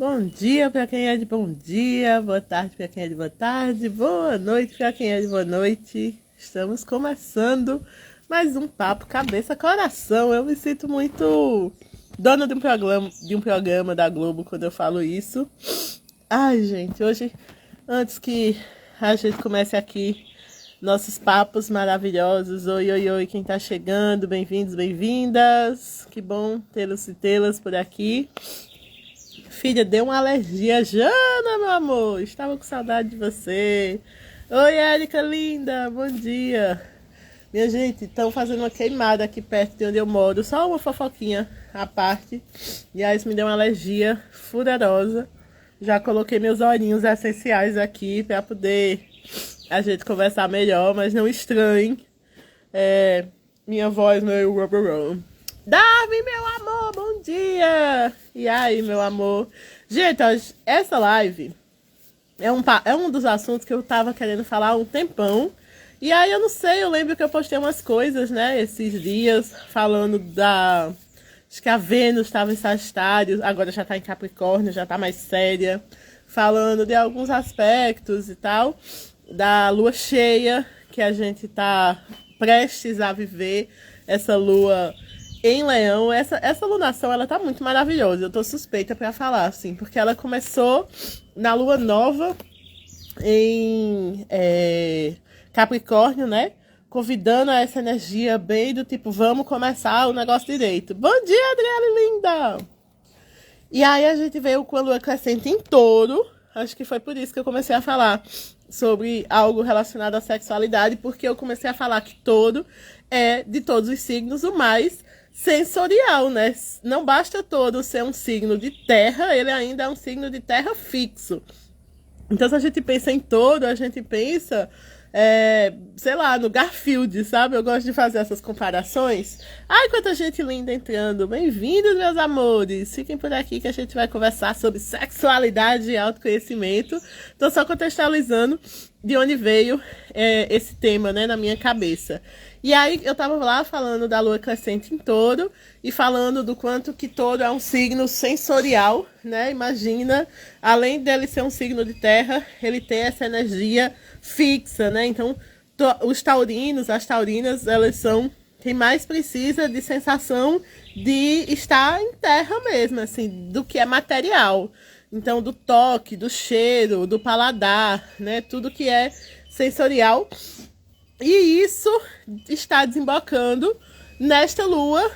Bom dia para quem é de bom dia, boa tarde para quem é de boa tarde, boa noite para quem é de boa noite. Estamos começando mais um papo cabeça coração. Eu me sinto muito dona de um programa da Globo quando eu falo isso. Ai, gente, hoje, antes que a gente comece aqui nossos papos maravilhosos. Oi, oi, oi, quem tá chegando, bem-vindos, bem-vindas. Que bom tê-los e tê-las por aqui. Filha, deu uma alergia. Jana, meu amor, estava com saudade de você. Oi, Érica linda, bom dia. Minha gente, estão fazendo uma queimada aqui perto de onde eu moro. Só uma fofoquinha à parte. E aí isso me deu uma alergia furorosa. Já coloquei meus olhinhos essenciais aqui para poder a gente conversar melhor, mas não estranhem minha voz meio rubberão. Davi, meu amor, bom dia! E aí, meu amor? Gente, essa live é um dos assuntos que eu tava querendo falar há um tempão. E aí, eu não sei, eu lembro que eu postei umas coisas, né, esses dias, falando da... Acho que a Vênus estava em Sagitário, agora já tá em Capricórnio, já tá mais séria. Falando de alguns aspectos e tal, da lua cheia, que a gente tá prestes a viver, essa lua em Leão. Essa lunação, ela tá muito maravilhosa. Eu tô suspeita pra falar, assim, porque ela começou na lua nova em Capricórnio, né? Convidando a essa energia bem do tipo, vamos começar o negócio direito. Bom dia, Adriele linda! E aí a gente veio com a lua crescente em Touro. Acho que foi por isso que eu comecei a falar sobre algo relacionado à sexualidade, porque eu comecei a falar que Touro é, de todos os signos, o mais sensorial, né? Não basta Touro ser um signo de terra, ele ainda é um signo de terra fixo. Então, se a gente pensa em Touro, a gente pensa... sei lá, no Garfield, sabe? Eu gosto de fazer essas comparações. Ai, quanta gente linda entrando. Bem-vindos, meus amores. Fiquem por aqui que a gente vai conversar sobre sexualidade e autoconhecimento. Tô só contextualizando de onde veio esse tema, né, na minha cabeça. E aí, eu tava lá falando da lua crescente em Touro e falando do quanto que Touro é um signo sensorial, né? Imagina, além dele ser um signo de terra, ele tem essa energia fixa, né? Então, os taurinos, as taurinas, elas são quem mais precisa de sensação de estar em terra mesmo, assim, do que é material. Então, do toque, do cheiro, do paladar, né? Tudo que é sensorial. E isso está desembocando nesta lua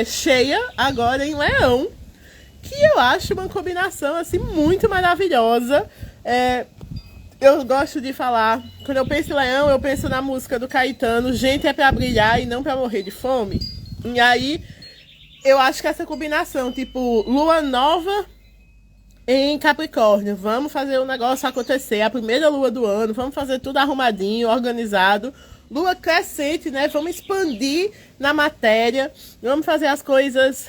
cheia agora em Leão, que eu acho uma combinação assim muito maravilhosa. Eu gosto de falar, quando eu penso em Leão, eu penso na música do Caetano, gente é pra brilhar e não pra morrer de fome. E aí, eu acho que essa combinação, tipo, lua nova em Capricórnio, vamos fazer o negócio acontecer, a primeira lua do ano, vamos fazer tudo arrumadinho, organizado. Lua crescente, né? Vamos expandir na matéria, vamos fazer as coisas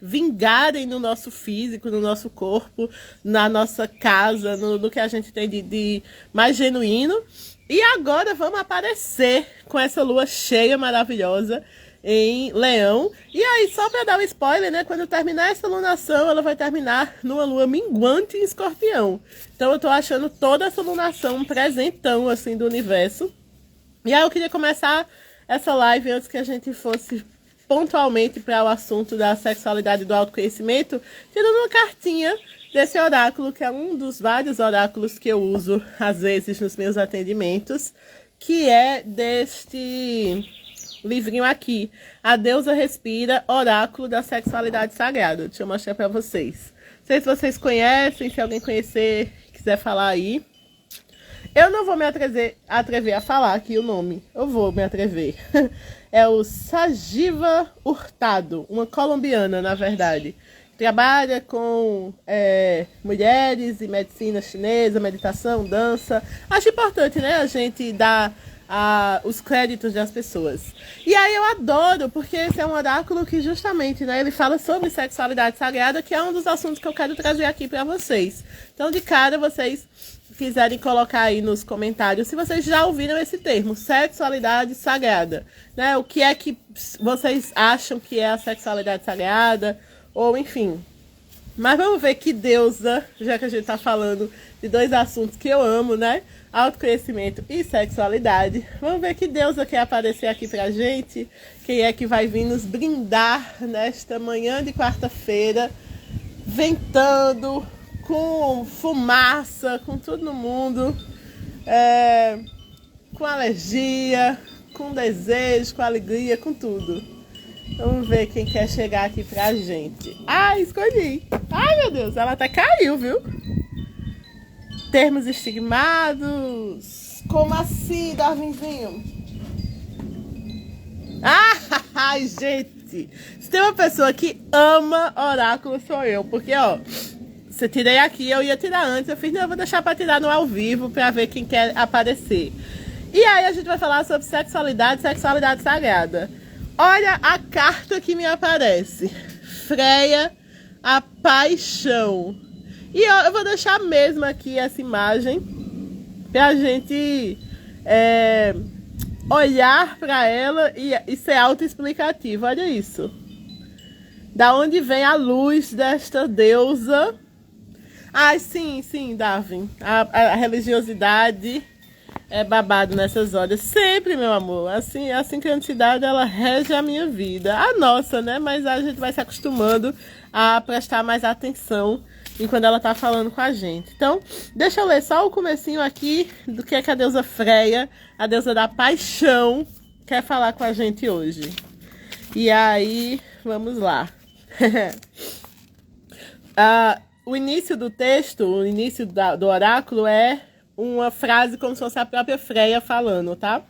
vingarem no nosso físico, no nosso corpo, na nossa casa, no que a gente tem de mais genuíno. E agora vamos aparecer com essa lua cheia maravilhosa em Leão. E aí, só para dar um spoiler, né? Quando terminar essa lunação, ela vai terminar numa lua minguante em Escorpião. Então eu tô achando toda essa lunação um presentão, assim, do universo. E aí eu queria começar essa live antes que a gente fosse pontualmente para o assunto da sexualidade e do autoconhecimento, tirando uma cartinha desse oráculo, que é um dos vários oráculos que eu uso, às vezes, nos meus atendimentos, que é deste livrinho aqui, A Deusa Respira, Oráculo da Sexualidade Sagrada. Deixa eu mostrar para vocês. Não sei se vocês conhecem, se alguém conhecer, quiser falar aí. Eu não vou me atrever a falar aqui o nome. Eu vou me atrever. É o Sajiva Hurtado, uma colombiana, na verdade. Trabalha com mulheres e medicina chinesa, meditação, dança. Acho importante, né, a gente dar os créditos das pessoas. E aí eu adoro, porque esse é um oráculo que justamente, né, ele fala sobre sexualidade sagrada, que é um dos assuntos que eu quero trazer aqui para vocês. Então, de cara, vocês quiserem colocar aí nos comentários se vocês já ouviram esse termo, sexualidade sagrada, né? O que é que vocês acham que é a sexualidade sagrada, ou enfim, Mas vamos ver que deusa, já que a gente tá falando de dois assuntos que eu amo, né? Autoconhecimento e sexualidade. Vamos ver que deusa quer aparecer aqui pra gente. Quem é que vai vir nos brindar nesta manhã de quarta-feira, ventando, com fumaça, com tudo no mundo, com alergia, com desejo, com alegria, com tudo. Vamos ver quem quer chegar aqui pra gente. Ah, escolhi. Ai, meu Deus, ela até caiu, viu? Termos estigmados. Como assim, Darwinzinho? Ah, ai, gente. Se tem uma pessoa que ama oráculo, sou eu. Porque, ó, se eu tirei aqui, eu ia tirar antes. Eu fiz, não, eu vou deixar pra tirar no ao vivo pra ver quem quer aparecer. E aí a gente vai falar sobre sexualidade sagrada. Olha a carta que me aparece. Freia, a paixão. E eu vou deixar mesmo aqui essa imagem pra gente olhar pra ela e ser autoexplicativo. Olha isso. Da onde vem a luz desta deusa? Ai, sim, Darwin. A religiosidade é babado nessas horas. Sempre, meu amor. Assim, a sincronicidade, ela rege a minha vida. A nossa, né? Mas a gente vai se acostumando a prestar mais atenção enquanto ela tá falando com a gente. Então, deixa eu ler só o comecinho aqui do que é que a deusa Freia, a deusa da paixão, quer falar com a gente hoje. E aí, vamos lá. O início do texto, o início do oráculo é uma frase como se fosse a própria Freia falando, tá?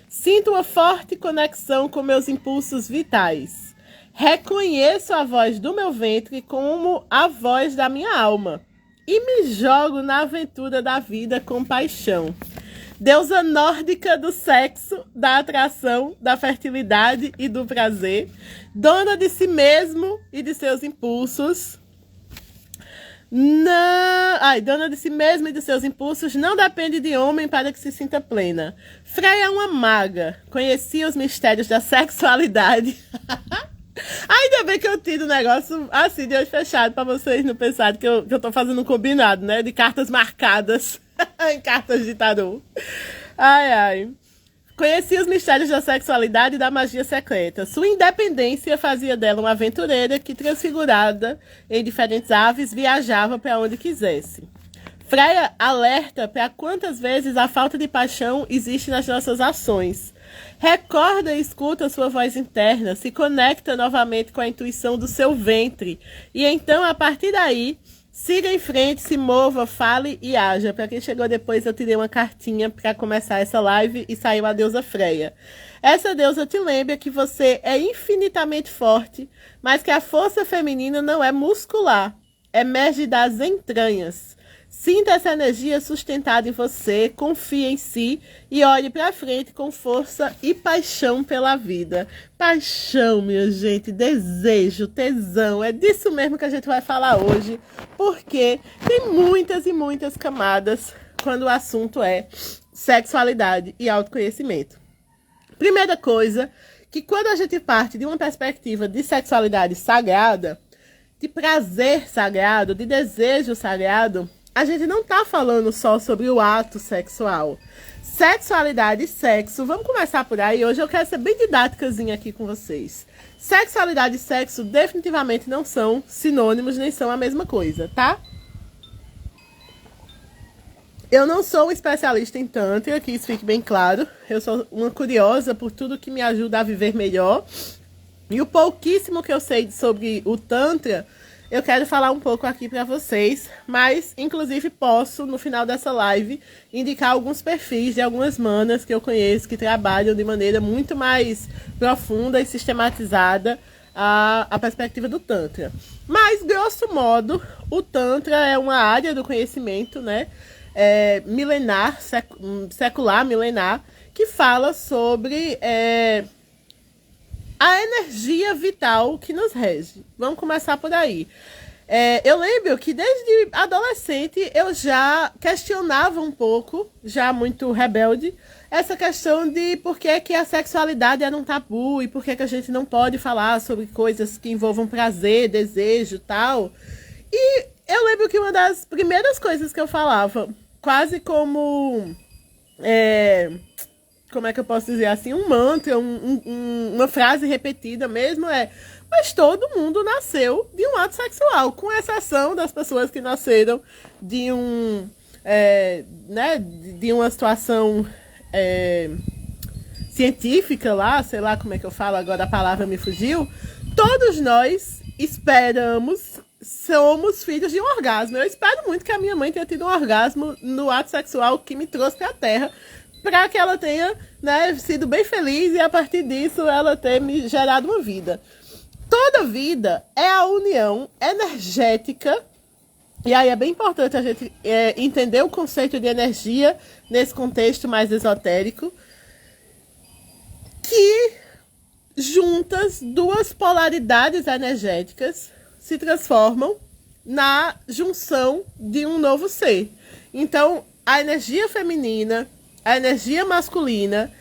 Sinto uma forte conexão com meus impulsos vitais. Reconheço a voz do meu ventre como a voz da minha alma. E me jogo na aventura da vida com paixão. Deusa nórdica do sexo, da atração, da fertilidade e do prazer. Dona de si mesmo e de seus impulsos. Dona de si mesma e de seus impulsos, não depende de homem para que se sinta plena. Freia é uma maga, conhecia os mistérios da sexualidade. Ainda bem que eu tiro o negócio assim, de olho fechado, para vocês não pensarem que eu tô fazendo um combinado, né? De cartas marcadas em cartas de tarô. Ai. Conhecia os mistérios da sexualidade e da magia secreta. Sua independência fazia dela uma aventureira que, transfigurada em diferentes aves, viajava para onde quisesse. Freia alerta para quantas vezes a falta de paixão existe nas nossas ações. Recorda e escuta sua voz interna, se conecta novamente com a intuição do seu ventre. E então, a partir daí, siga em frente, se mova, fale e haja. Para quem chegou depois, eu tirei uma cartinha para começar essa live e saiu a deusa Freia. Essa deusa te lembra que você é infinitamente forte, mas que a força feminina não é muscular, emerge das entranhas. Sinta essa energia sustentada em você, confie em si e olhe para frente com força e paixão pela vida. Paixão, minha gente, desejo, tesão, é disso mesmo que a gente vai falar hoje, porque tem muitas e muitas camadas quando o assunto é sexualidade e autoconhecimento. Primeira coisa, que quando a gente parte de uma perspectiva de sexualidade sagrada, de prazer sagrado, de desejo sagrado, a gente não tá falando só sobre o ato sexual. Sexualidade e sexo, vamos começar por aí. Hoje eu quero ser bem didáticazinha aqui com vocês. Sexualidade e sexo definitivamente não são sinônimos, nem são a mesma coisa, tá? Eu não sou um especialista em Tantra, que isso fique bem claro. Eu sou uma curiosa por tudo que me ajuda a viver melhor. E o pouquíssimo que eu sei sobre o Tantra, eu quero falar um pouco aqui para vocês, mas inclusive posso, no final dessa live, indicar alguns perfis de algumas manas que eu conheço que trabalham de maneira muito mais profunda e sistematizada a perspectiva do Tantra. Mas, grosso modo, o Tantra é uma área do conhecimento, né, milenar, secular, milenar, que fala sobre a energia vital que nos rege. Vamos começar por aí. Eu lembro que desde adolescente eu já questionava um pouco, já muito rebelde, essa questão de por que que a sexualidade era um tabu e por que que a gente não pode falar sobre coisas que envolvam prazer, desejo e tal. E eu lembro que uma das primeiras coisas que eu falava, quase como... como é que eu posso dizer assim? Um mantra, uma frase repetida mesmo mas todo mundo nasceu de um ato sexual, com exceção das pessoas que nasceram de de uma situação científica lá, sei lá como é que eu falo, agora a palavra me fugiu. Todos nós somos filhos de um orgasmo. Eu espero muito que a minha mãe tenha tido um orgasmo no ato sexual que me trouxe para a Terra, para que ela tenha, né, sido bem feliz e a partir disso ela ter me gerado uma vida. Toda vida é a união energética, e aí é bem importante a gente entender o conceito de energia nesse contexto mais esotérico, que juntas duas polaridades energéticas se transformam na junção de um novo ser. Então, a energia feminina, a energia masculina,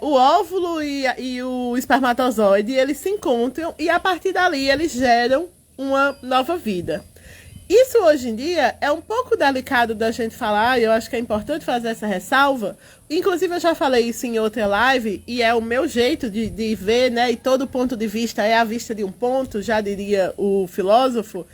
o óvulo e o espermatozoide, eles se encontram e a partir dali eles geram uma nova vida. Isso hoje em dia é um pouco delicado da gente falar, e eu acho que é importante fazer essa ressalva. Inclusive eu já falei isso em outra live, e é o meu jeito de ver, né? E todo ponto de vista é a vista de um ponto, já diria o filósofo,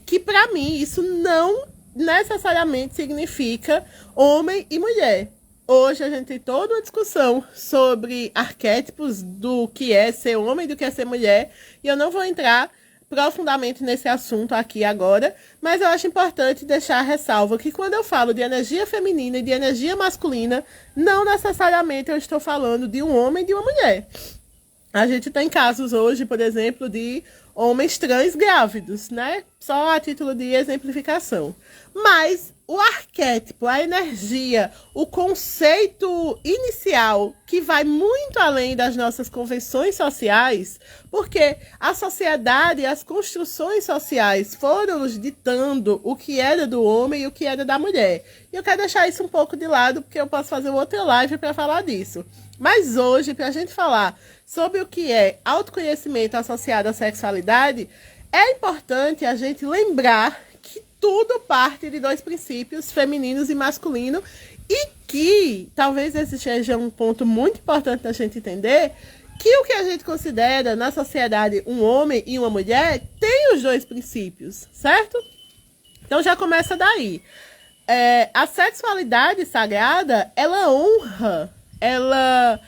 que para mim isso não necessariamente significa homem e mulher. Hoje a gente tem toda uma discussão sobre arquétipos do que é ser homem e do que é ser mulher, e eu não vou entrar profundamente nesse assunto aqui agora, mas eu acho importante deixar a ressalva que quando eu falo de energia feminina e de energia masculina, não necessariamente eu estou falando de um homem e de uma mulher. A gente tem casos hoje, por exemplo, de homens trans grávidos, né? Só a título de exemplificação. Mas o arquétipo, a energia, o conceito inicial, que vai muito além das nossas convenções sociais, porque a sociedade e as construções sociais foram nos ditando o que era do homem e o que era da mulher. E eu quero deixar isso um pouco de lado, porque eu posso fazer outra live para falar disso. Mas hoje, para a gente falar sobre o que é autoconhecimento associado à sexualidade, é importante a gente lembrar que tudo parte de dois princípios, femininos e masculino, e que, talvez esse seja um ponto muito importante da gente entender, que o que a gente considera na sociedade um homem e uma mulher tem os dois princípios, certo? Então já começa daí. A sexualidade sagrada, ela honra, ela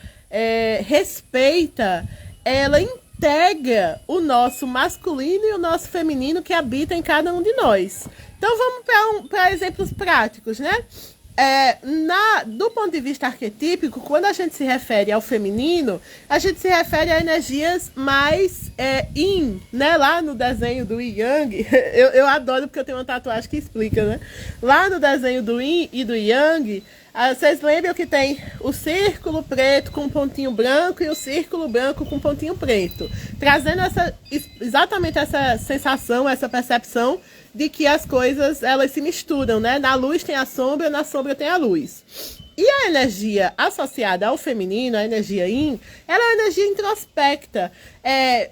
respeita, ela integra o nosso masculino e o nosso feminino que habita em cada um de nós. Então vamos para exemplos práticos, né? Do ponto de vista arquetípico, quando a gente se refere ao feminino, a gente se refere a energias mais yin, né? Lá no desenho do Yin Yang, eu adoro porque eu tenho uma tatuagem que explica, né? Lá no desenho do Yin e do Yang, vocês lembram que tem o círculo preto com um pontinho branco e o círculo branco com um pontinho preto, trazendo exatamente essa sensação, essa percepção de que as coisas elas se misturam, né? Na luz tem a sombra, na sombra tem a luz. E a energia associada ao feminino, a energia yin, ela é uma energia introspecta.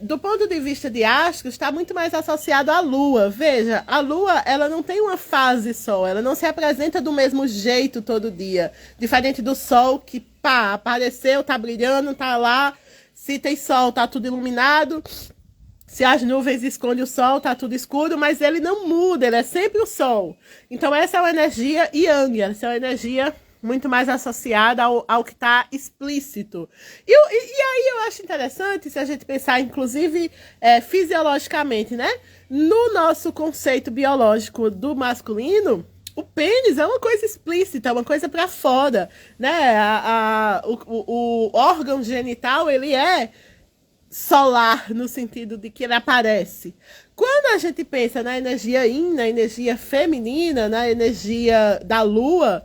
Do ponto de vista de astros, está muito mais associado à lua. Veja, a lua ela não tem uma fase só, ela não se apresenta do mesmo jeito todo dia. Diferente do sol, que apareceu, tá brilhando, tá lá. Se tem sol, tá tudo iluminado. Se as nuvens escondem o sol, tá tudo escuro, mas ele não muda, ele é sempre o sol. Então essa é uma energia yang, essa é uma energia muito mais associada ao que está explícito. E aí eu acho interessante, se a gente pensar, inclusive, fisiologicamente, né? No nosso conceito biológico do masculino, o pênis é uma coisa explícita, é uma coisa para fora, né? O órgão genital, ele é solar, no sentido de que ele aparece. Quando a gente pensa na energia yin, na energia feminina, na energia da lua,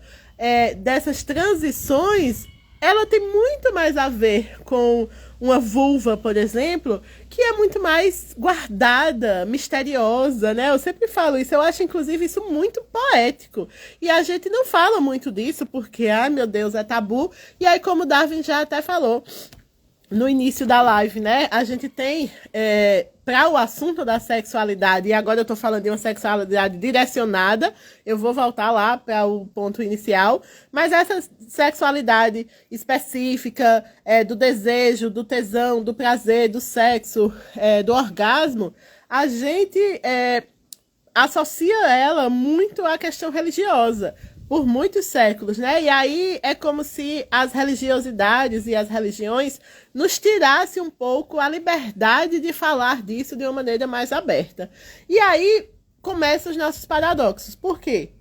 dessas transições, ela tem muito mais a ver com uma vulva, por exemplo, que é muito mais guardada, misteriosa, né? Eu sempre falo isso, eu acho inclusive isso muito poético. E a gente não fala muito disso porque, ai meu Deus, é tabu. E aí, como Darwin já até falou no início da live, né? A gente tem para o assunto da sexualidade, e agora eu estou falando de uma sexualidade direcionada, eu vou voltar lá para o ponto inicial, mas essa sexualidade específica do desejo, do tesão, do prazer, do sexo, do orgasmo, a gente associa ela muito à questão religiosa, por muitos séculos, né? E aí é como se as religiosidades e as religiões nos tirassem um pouco a liberdade de falar disso de uma maneira mais aberta. E aí começam os nossos paradoxos. Por quê?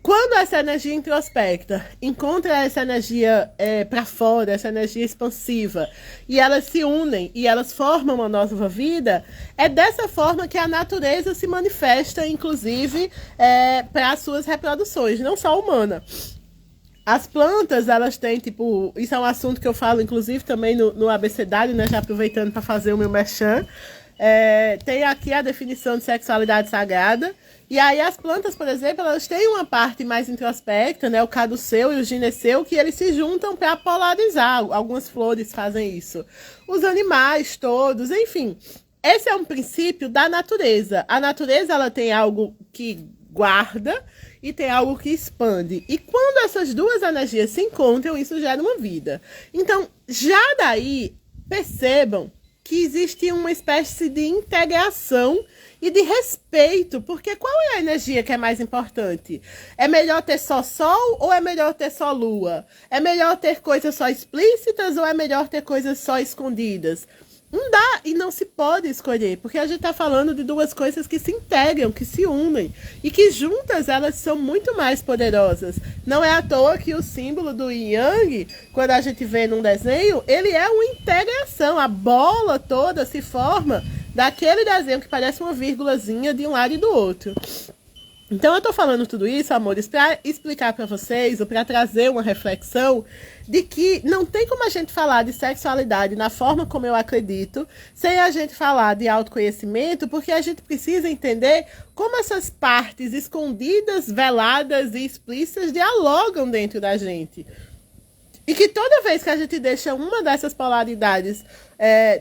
Quando essa energia introspecta encontra essa energia para fora, essa energia expansiva, e elas se unem e elas formam uma nova vida, é dessa forma que a natureza se manifesta, inclusive, para as suas reproduções, não só humana. As plantas, elas têm, tipo, isso é um assunto que eu falo, inclusive, também no abecedário, né, já aproveitando para fazer o meu merchan. Tem aqui a definição de sexualidade sagrada. E aí as plantas, por exemplo, elas têm uma parte mais introspecta, né, o caduceu e o gineceu, que eles se juntam para polarizar. Algumas flores fazem isso. Os animais todos, enfim. Esse é um princípio da natureza. A natureza, ela tem algo que guarda e tem algo que expande. E quando essas duas energias se encontram, isso gera uma vida. Então, já daí, percebam que existe uma espécie de integração e de respeito, porque qual é a energia que é mais importante? É melhor ter só sol ou é melhor ter só lua? É melhor ter coisas só explícitas ou é melhor ter coisas só escondidas? Não dá e não se pode escolher, porque a gente está falando de duas coisas que se integram, que se unem, e que juntas elas são muito mais poderosas. Não é à toa que o símbolo do Yin Yang, quando a gente vê num desenho, ele é uma integração, a bola toda se forma daquele desenho que parece uma vírgulazinha de um lado e do outro. Então eu tô falando tudo isso, amores, para explicar para vocês, ou para trazer uma reflexão de que não tem como a gente falar de sexualidade na forma como eu acredito, sem a gente falar de autoconhecimento, porque a gente precisa entender como essas partes escondidas, veladas e explícitas dialogam dentro da gente. E que toda vez que a gente deixa uma dessas polaridades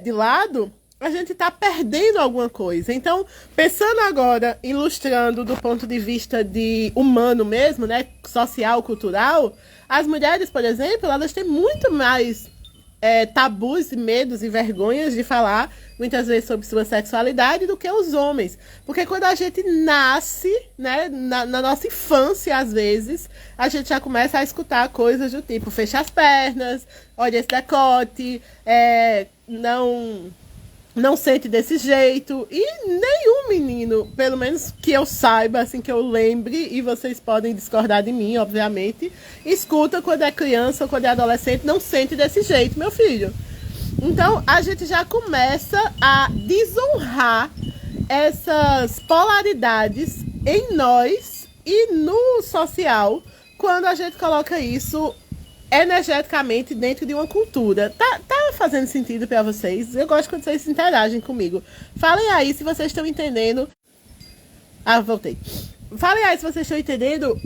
de lado, a gente está perdendo alguma coisa. Então, pensando agora, ilustrando do ponto de vista de humano mesmo, né, social, cultural, as mulheres, por exemplo, elas têm muito mais tabus e medos e vergonhas de falar, muitas vezes, sobre sua sexualidade do que os homens. Porque quando a gente nasce, né, na nossa infância, às vezes, a gente já começa a escutar coisas do tipo, fecha as pernas, olha esse decote, não sente desse jeito. E nenhum menino, pelo menos que eu saiba, assim, que eu lembre, e vocês podem discordar de mim, obviamente, escuta quando é criança ou quando é adolescente, não sente desse jeito, meu filho. Então, a gente já começa a desonrar essas polaridades em nós e no social, quando a gente coloca isso energeticamente dentro de uma cultura. Tá fazendo sentido para vocês? Eu gosto quando vocês interagem comigo. Falem aí se vocês estão entendendo. Voltei. Falem aí se vocês estão entendendo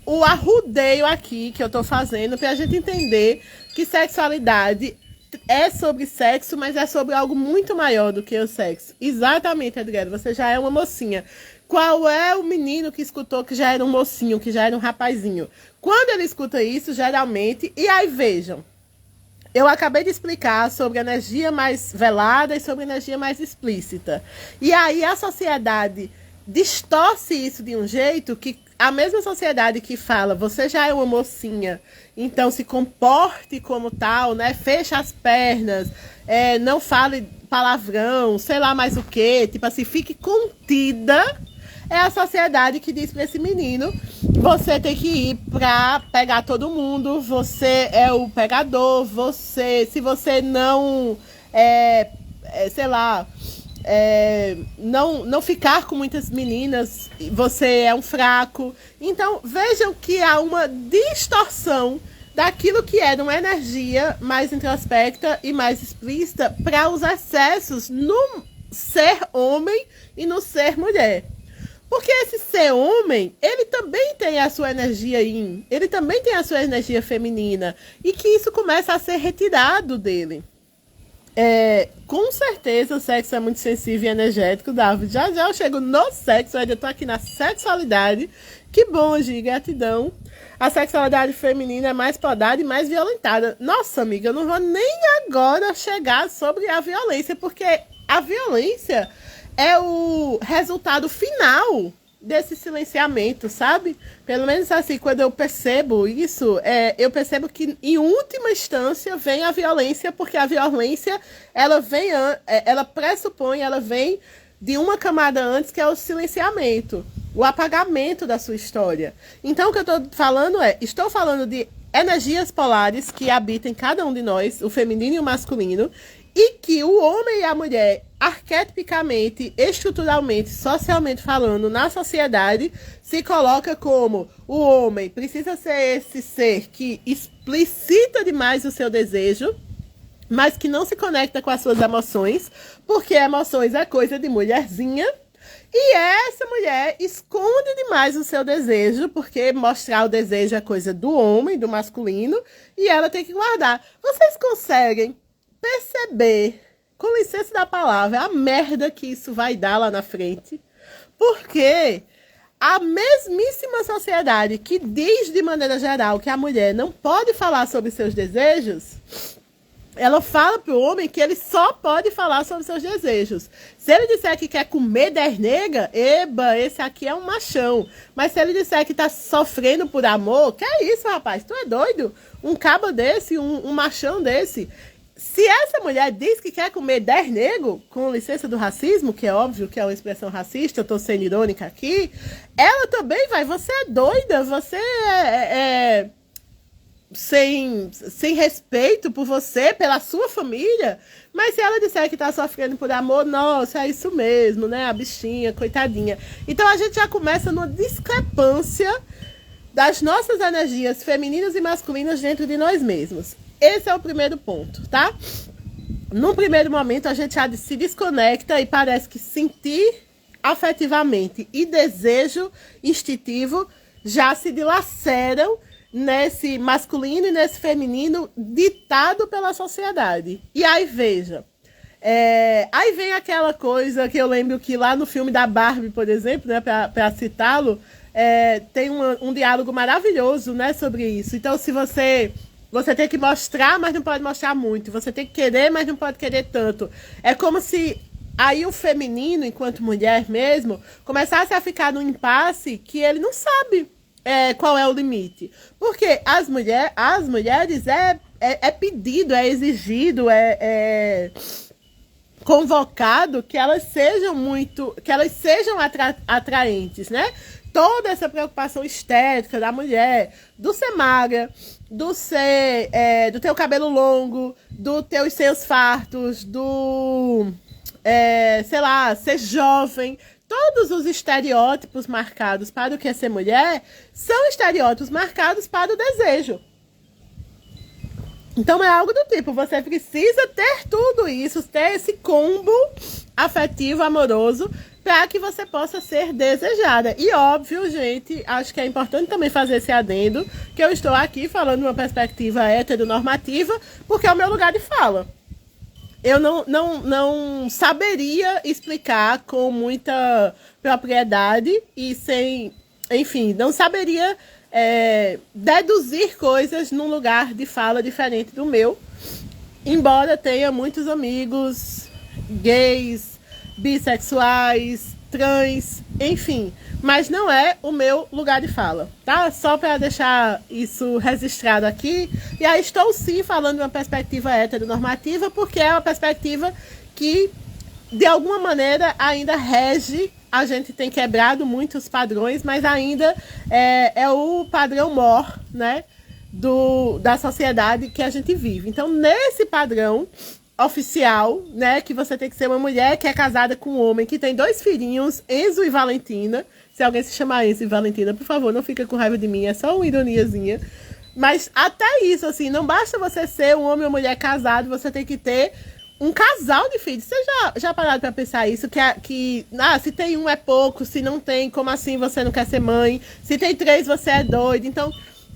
o arrudeio aqui que eu tô fazendo pra gente entender que sexualidade é sobre sexo, mas é sobre algo muito maior do que o sexo. Exatamente, Adriana, você já é uma mocinha. Qual é o menino que escutou que já era um mocinho, que já era um rapazinho? Quando ele escuta isso, geralmente... E aí, vejam. Eu acabei de explicar sobre energia mais velada e sobre energia mais explícita. E aí a sociedade distorce isso de um jeito que a mesma sociedade que fala, você já é uma mocinha, então se comporte como tal, né? Fecha as pernas, não fale palavrão, sei lá mais o quê, tipo assim, fique contida. É a sociedade que diz para esse menino, você tem que ir para pegar todo mundo, você é o pegador, se você não, sei lá, não ficar com muitas meninas, você é um fraco. Então, vejam que há uma distorção daquilo que era uma energia mais introspecta e mais explícita para os excessos no ser homem e no ser mulher. Porque esse ser homem, ele também tem a sua energia yin, ele também tem a sua energia feminina, e que isso começa a ser retirado dele. Com certeza o sexo é muito sensível e energético, Davi. Já já eu chego no sexo, eu tô aqui na sexualidade. Que bom, Gi, gratidão. A sexualidade feminina é mais podada e mais violentada. Nossa, amiga, eu não vou nem agora chegar sobre a violência, porque a violência é o resultado final desse silenciamento, sabe? Pelo menos assim, quando eu percebo isso, eu percebo que em última instância vem a violência, porque a violência ela vem, ela pressupõe, ela vem de uma camada antes, que é o silenciamento, o apagamento da sua história. Então o que eu estou falando de energias polares que habitam em cada um de nós, o feminino e o masculino, e que o homem e a mulher, arquetipicamente, estruturalmente, socialmente falando, na sociedade, se coloca como o homem precisa ser esse ser que explicita demais o seu desejo, mas que não se conecta com as suas emoções, porque emoções é coisa de mulherzinha. E essa mulher esconde demais o seu desejo, porque mostrar o desejo é coisa do homem, do masculino, e ela tem que guardar. Vocês conseguem perceber, com licença da palavra, a merda que isso vai dar lá na frente? Porque a mesmíssima sociedade que diz de maneira geral que a mulher não pode falar sobre seus desejos, ela fala pro homem que ele só pode falar sobre seus desejos. Se ele disser que quer comer nega, eba, esse aqui é um machão. Mas se ele disser que tá sofrendo por amor, que é isso, rapaz? Tu é doido? Um cabo desse, um machão desse. Se essa mulher diz que quer comer 10 negros, com licença do racismo, que é óbvio que é uma expressão racista, eu tô sendo irônica aqui, ela também vai, você é doida, você sem respeito por você, pela sua família. Mas se ela disser que tá sofrendo por amor, nossa, é isso mesmo, né? A bichinha, coitadinha. Então a gente já começa numa discrepância das nossas energias femininas e masculinas dentro de nós mesmos. Esse é o primeiro ponto, tá? Num primeiro momento, a gente já se desconecta e parece que sentir afetivamente e desejo instintivo já se dilaceram nesse masculino e nesse feminino ditado pela sociedade. E aí, veja, aí vem aquela coisa que eu lembro que lá no filme da Barbie, por exemplo, né, para citá-lo, tem um diálogo maravilhoso, né, sobre isso. Então, se você tem que mostrar, mas não pode mostrar muito. Você tem que querer, mas não pode querer tanto. É como se aí o feminino, enquanto mulher mesmo, começasse a ficar num impasse que ele não sabe qual é o limite. Porque as mulheres é pedido, é exigido, é convocado que elas sejam atraentes, né? Toda essa preocupação estética da mulher, do ser magra, do ter o cabelo longo, do ter os seios fartos, ser jovem. Todos os estereótipos marcados para o que é ser mulher são estereótipos marcados para o desejo. Então é algo do tipo, você precisa ter tudo isso, ter esse combo afetivo, amoroso, para que você possa ser desejada. E óbvio, gente, acho que é importante também fazer esse adendo, que eu estou aqui falando de uma perspectiva heteronormativa, porque é o meu lugar de fala. Eu não saberia explicar com muita propriedade e não saberia deduzir coisas num lugar de fala diferente do meu, embora tenha muitos amigos gays, bissexuais, trans, enfim, mas não é o meu lugar de fala, tá? Só para deixar isso registrado aqui. E aí estou sim falando de uma perspectiva heteronormativa, porque é uma perspectiva que, de alguma maneira, ainda rege. A gente tem quebrado muitos padrões, mas ainda é o padrão mor, né, da sociedade que a gente vive. Então, nesse padrão oficial, né, que você tem que ser uma mulher que é casada com um homem, que tem 2 filhinhos, Enzo e Valentina. Se alguém se chamar Enzo e Valentina, por favor, não fica com raiva de mim, é só uma ironiazinha. Mas até isso, assim, não basta você ser um homem ou mulher casado, você tem que ter um casal de filhos. Você já pararam para pensar isso? Se tem um é pouco, se não tem, como assim você não quer ser mãe? Se tem 3, você é doido. Então,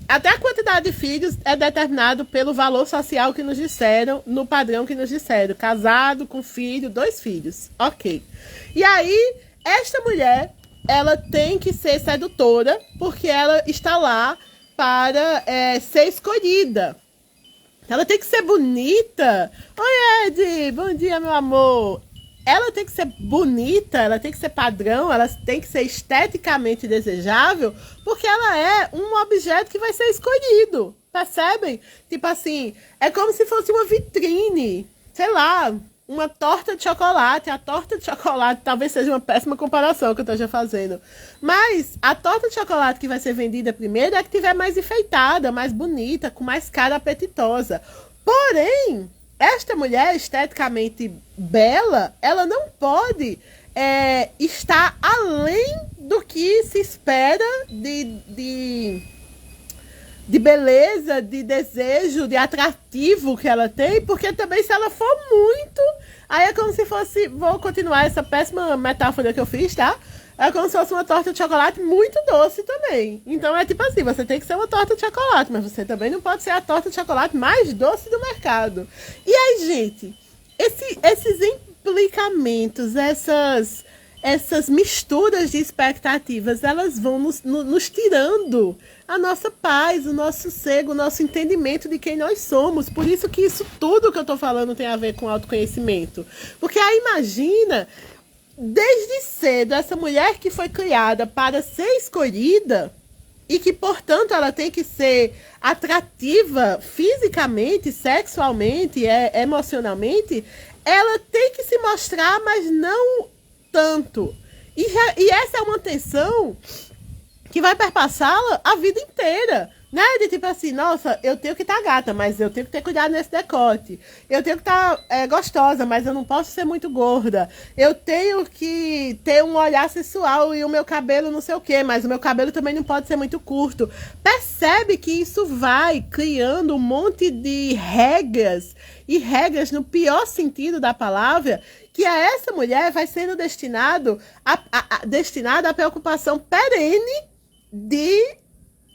até a quantidade de filhos é determinado pelo valor social que nos disseram, no padrão que nos disseram. Casado, com filho, 2 filhos. Ok. E aí, esta mulher, ela tem que ser sedutora, porque ela está lá para ser escolhida. Ela tem que ser bonita. Oi, Ed, bom dia, meu amor. Ela tem que ser bonita, ela tem que ser padrão, ela tem que ser esteticamente desejável, porque ela é um objeto que vai ser escolhido, percebem? Tipo assim, é como se fosse uma vitrine, sei lá, uma torta de chocolate. A torta de chocolate talvez seja uma péssima comparação que eu esteja fazendo, mas a torta de chocolate que vai ser vendida primeiro é a que tiver mais enfeitada, mais bonita, com mais cara apetitosa. Porém, esta mulher esteticamente bela, ela não pode estar além do que se espera de beleza, de desejo, de atrativo que ela tem, porque também se ela for muito, aí é como se fosse, vou continuar essa péssima metáfora que eu fiz, tá? É como se fosse uma torta de chocolate muito doce também. Então é tipo assim, você tem que ser uma torta de chocolate, mas você também não pode ser a torta de chocolate mais doce do mercado. E aí, gente, esses implicamentos, essas misturas de expectativas, elas vão nos tirando a nossa paz, o nosso sossego, o nosso entendimento de quem nós somos. Por isso que isso tudo que eu tô falando tem a ver com autoconhecimento. Porque aí imagina, desde cedo, essa mulher que foi criada para ser escolhida e que, portanto, ela tem que ser atrativa fisicamente, sexualmente, emocionalmente, ela tem que se mostrar, mas não tanto. E essa é uma tensão que vai perpassá-la a vida inteira, né? De tipo assim, nossa, eu tenho que estar gata, mas eu tenho que ter cuidado nesse decote. Eu tenho que estar gostosa, mas eu não posso ser muito gorda. Eu tenho que ter um olhar sensual e o meu cabelo não sei o quê, mas o meu cabelo também não pode ser muito curto. Percebe que isso vai criando um monte de regras, e regras no pior sentido da palavra, que a essa mulher vai sendo destinada a preocupação perene de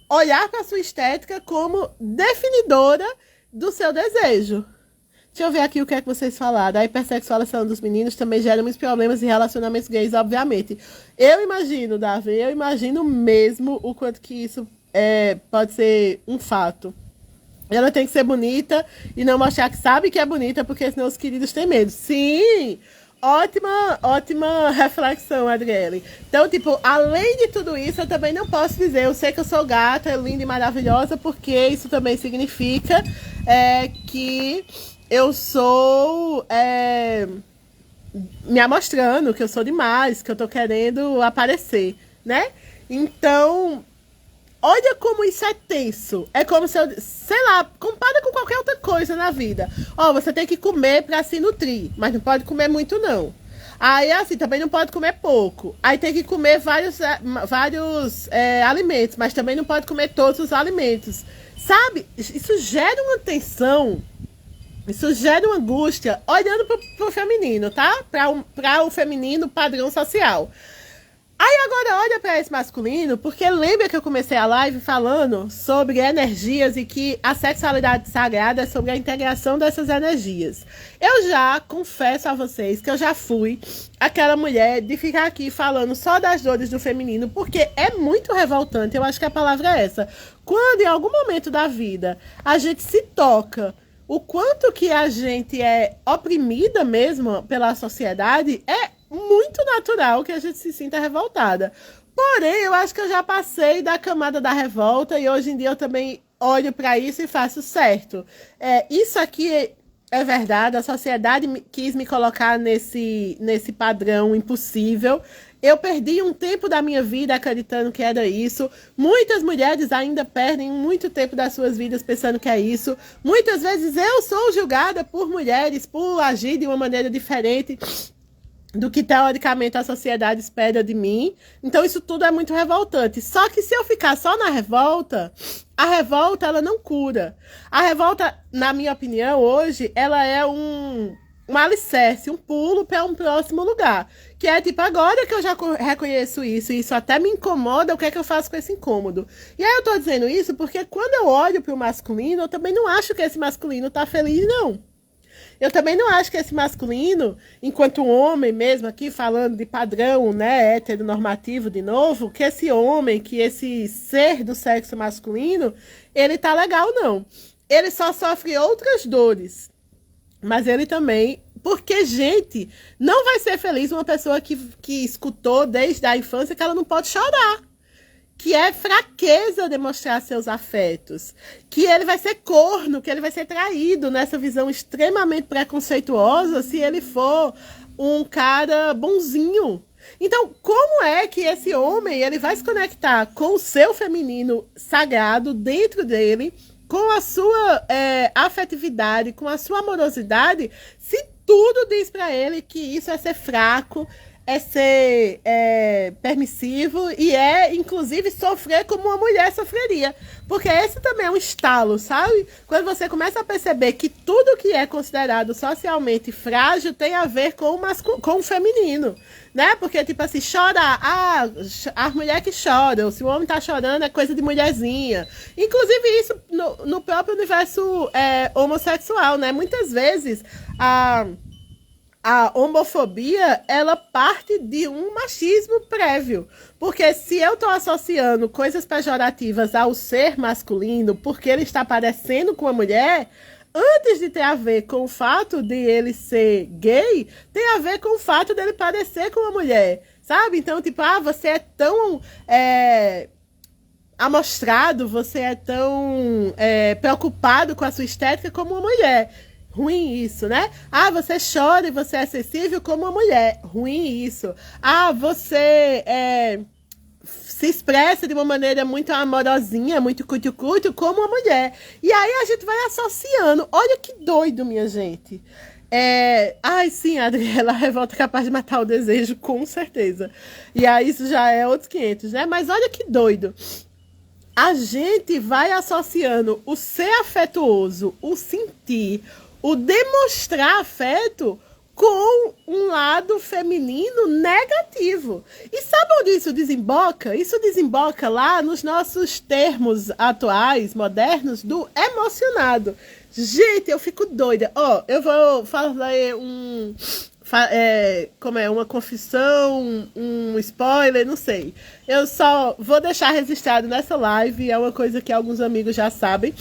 olhar para a sua estética como definidora do seu desejo. Deixa eu ver aqui o que é que vocês falaram. A hipersexualização dos meninos também gera muitos problemas em relacionamentos gays, obviamente. Eu imagino, Davi, eu imagino mesmo o quanto que isso pode ser um fato. Ela tem que ser bonita e não mostrar que sabe que é bonita, porque senão os queridos têm medo. Sim! Ótima reflexão, Adriele. Então, tipo, além de tudo isso, eu também não posso dizer, eu sei que eu sou gata, linda e maravilhosa, porque isso também significa que eu sou me amostrando, que eu sou demais, que eu tô querendo aparecer, né? Então, olha como isso é tenso. É como se eu, sei lá, compara com qualquer outra coisa na vida. Ó, você tem que comer pra se nutrir, mas não pode comer muito, não. Aí, assim, também não pode comer pouco. Aí tem que comer vários alimentos, mas também não pode comer todos os alimentos. Sabe? Isso gera uma tensão, isso gera uma angústia, olhando pro feminino, tá? Pra o feminino padrão social. Aí agora olha para esse masculino, porque lembra que eu comecei a live falando sobre energias e que a sexualidade sagrada é sobre a integração dessas energias. Eu já confesso a vocês que eu já fui aquela mulher de ficar aqui falando só das dores do feminino, porque é muito revoltante, eu acho que a palavra é essa. Quando em algum momento da vida a gente se toca o quanto que a gente é oprimida mesmo pela sociedade, é muito natural que a gente se sinta revoltada. Porém, eu acho que eu já passei da camada da revolta e hoje em dia eu também olho para isso e faço certo. Isso aqui é verdade, a sociedade quis me colocar nesse padrão impossível. Eu perdi um tempo da minha vida acreditando que era isso. Muitas mulheres ainda perdem muito tempo das suas vidas pensando que é isso. Muitas vezes eu sou julgada por mulheres por agir de uma maneira diferente do que teoricamente a sociedade espera de mim. Então isso tudo é muito revoltante. Só que se eu ficar só na revolta, a revolta ela não cura. A revolta, na minha opinião, hoje, ela é um alicerce, um pulo para um próximo lugar, Que é tipo, agora que eu já reconheço isso, e isso até me incomoda, o que é que eu faço com esse incômodo? E aí eu tô dizendo isso porque quando eu olho pro masculino, eu também não acho que esse masculino tá feliz, não. Eu também não acho que esse masculino, enquanto homem mesmo, aqui falando de padrão, né, heteronormativo de novo, que esse homem, que esse ser do sexo masculino, ele tá legal, não. Ele só sofre outras dores. Mas ele também... Porque, gente, não vai ser feliz uma pessoa que escutou desde a infância que ela não pode chorar. Que é fraqueza demonstrar seus afetos. Que ele vai ser corno, que ele vai ser traído nessa visão extremamente preconceituosa se ele for um cara bonzinho. Então, como é que esse homem ele vai se conectar com o seu feminino sagrado dentro dele, com a sua afetividade, com a sua amorosidade, se tudo diz para ele que isso é ser fraco, é ser permissivo e inclusive, sofrer como uma mulher sofreria. Porque esse também é um estalo, sabe? Quando você começa a perceber que tudo que é considerado socialmente frágil tem a ver com o feminino, né? Porque, tipo assim, chorar, a mulher que chora, ou se o homem tá chorando é coisa de mulherzinha. Inclusive isso no próprio universo homossexual, né? Muitas vezes a homofobia, ela parte de um machismo prévio. Porque se eu estou associando coisas pejorativas ao ser masculino, porque ele está parecendo com uma mulher, antes de ter a ver com o fato de ele ser gay, tem a ver com o fato dele parecer com uma mulher, sabe? Então, tipo, você é tão... amostrado, você é tão preocupado com a sua estética como uma mulher. Ruim isso, né? Você chora e você é sensível como uma mulher. Ruim isso. Você se expressa de uma maneira muito amorosinha, muito cutu-cutu, como uma mulher. E aí a gente vai associando. Olha que doido, minha gente. Sim, Adriela, a revolta é capaz de matar o desejo, com certeza. E aí isso já é outros 500, né? Mas olha que doido. A gente vai associando o ser afetuoso, o sentir, o demonstrar afeto com um lado feminino negativo. E sabe onde isso desemboca? Isso desemboca lá nos nossos termos atuais, modernos, do emocionado. Gente, eu fico doida. Eu vou fazer uma confissão, um spoiler, não sei. Eu só vou deixar registrado nessa live, é uma coisa que alguns amigos já sabem,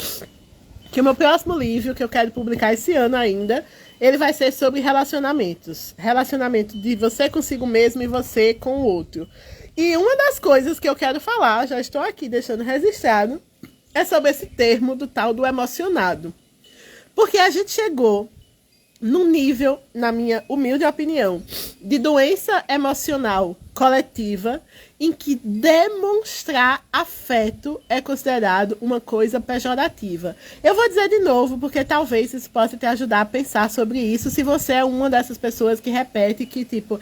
que o meu próximo livro, que eu quero publicar esse ano ainda, ele vai ser sobre relacionamentos. Relacionamento de você consigo mesmo e você com o outro. E uma das coisas que eu quero falar, já estou aqui deixando registrado, é sobre esse termo do tal do emocionado. Porque a gente chegou num nível, na minha humilde opinião, de doença emocional coletiva, em que demonstrar afeto é considerado uma coisa pejorativa. Eu vou dizer de novo, porque talvez isso possa te ajudar a pensar sobre isso, se você é uma dessas pessoas que repete que, tipo,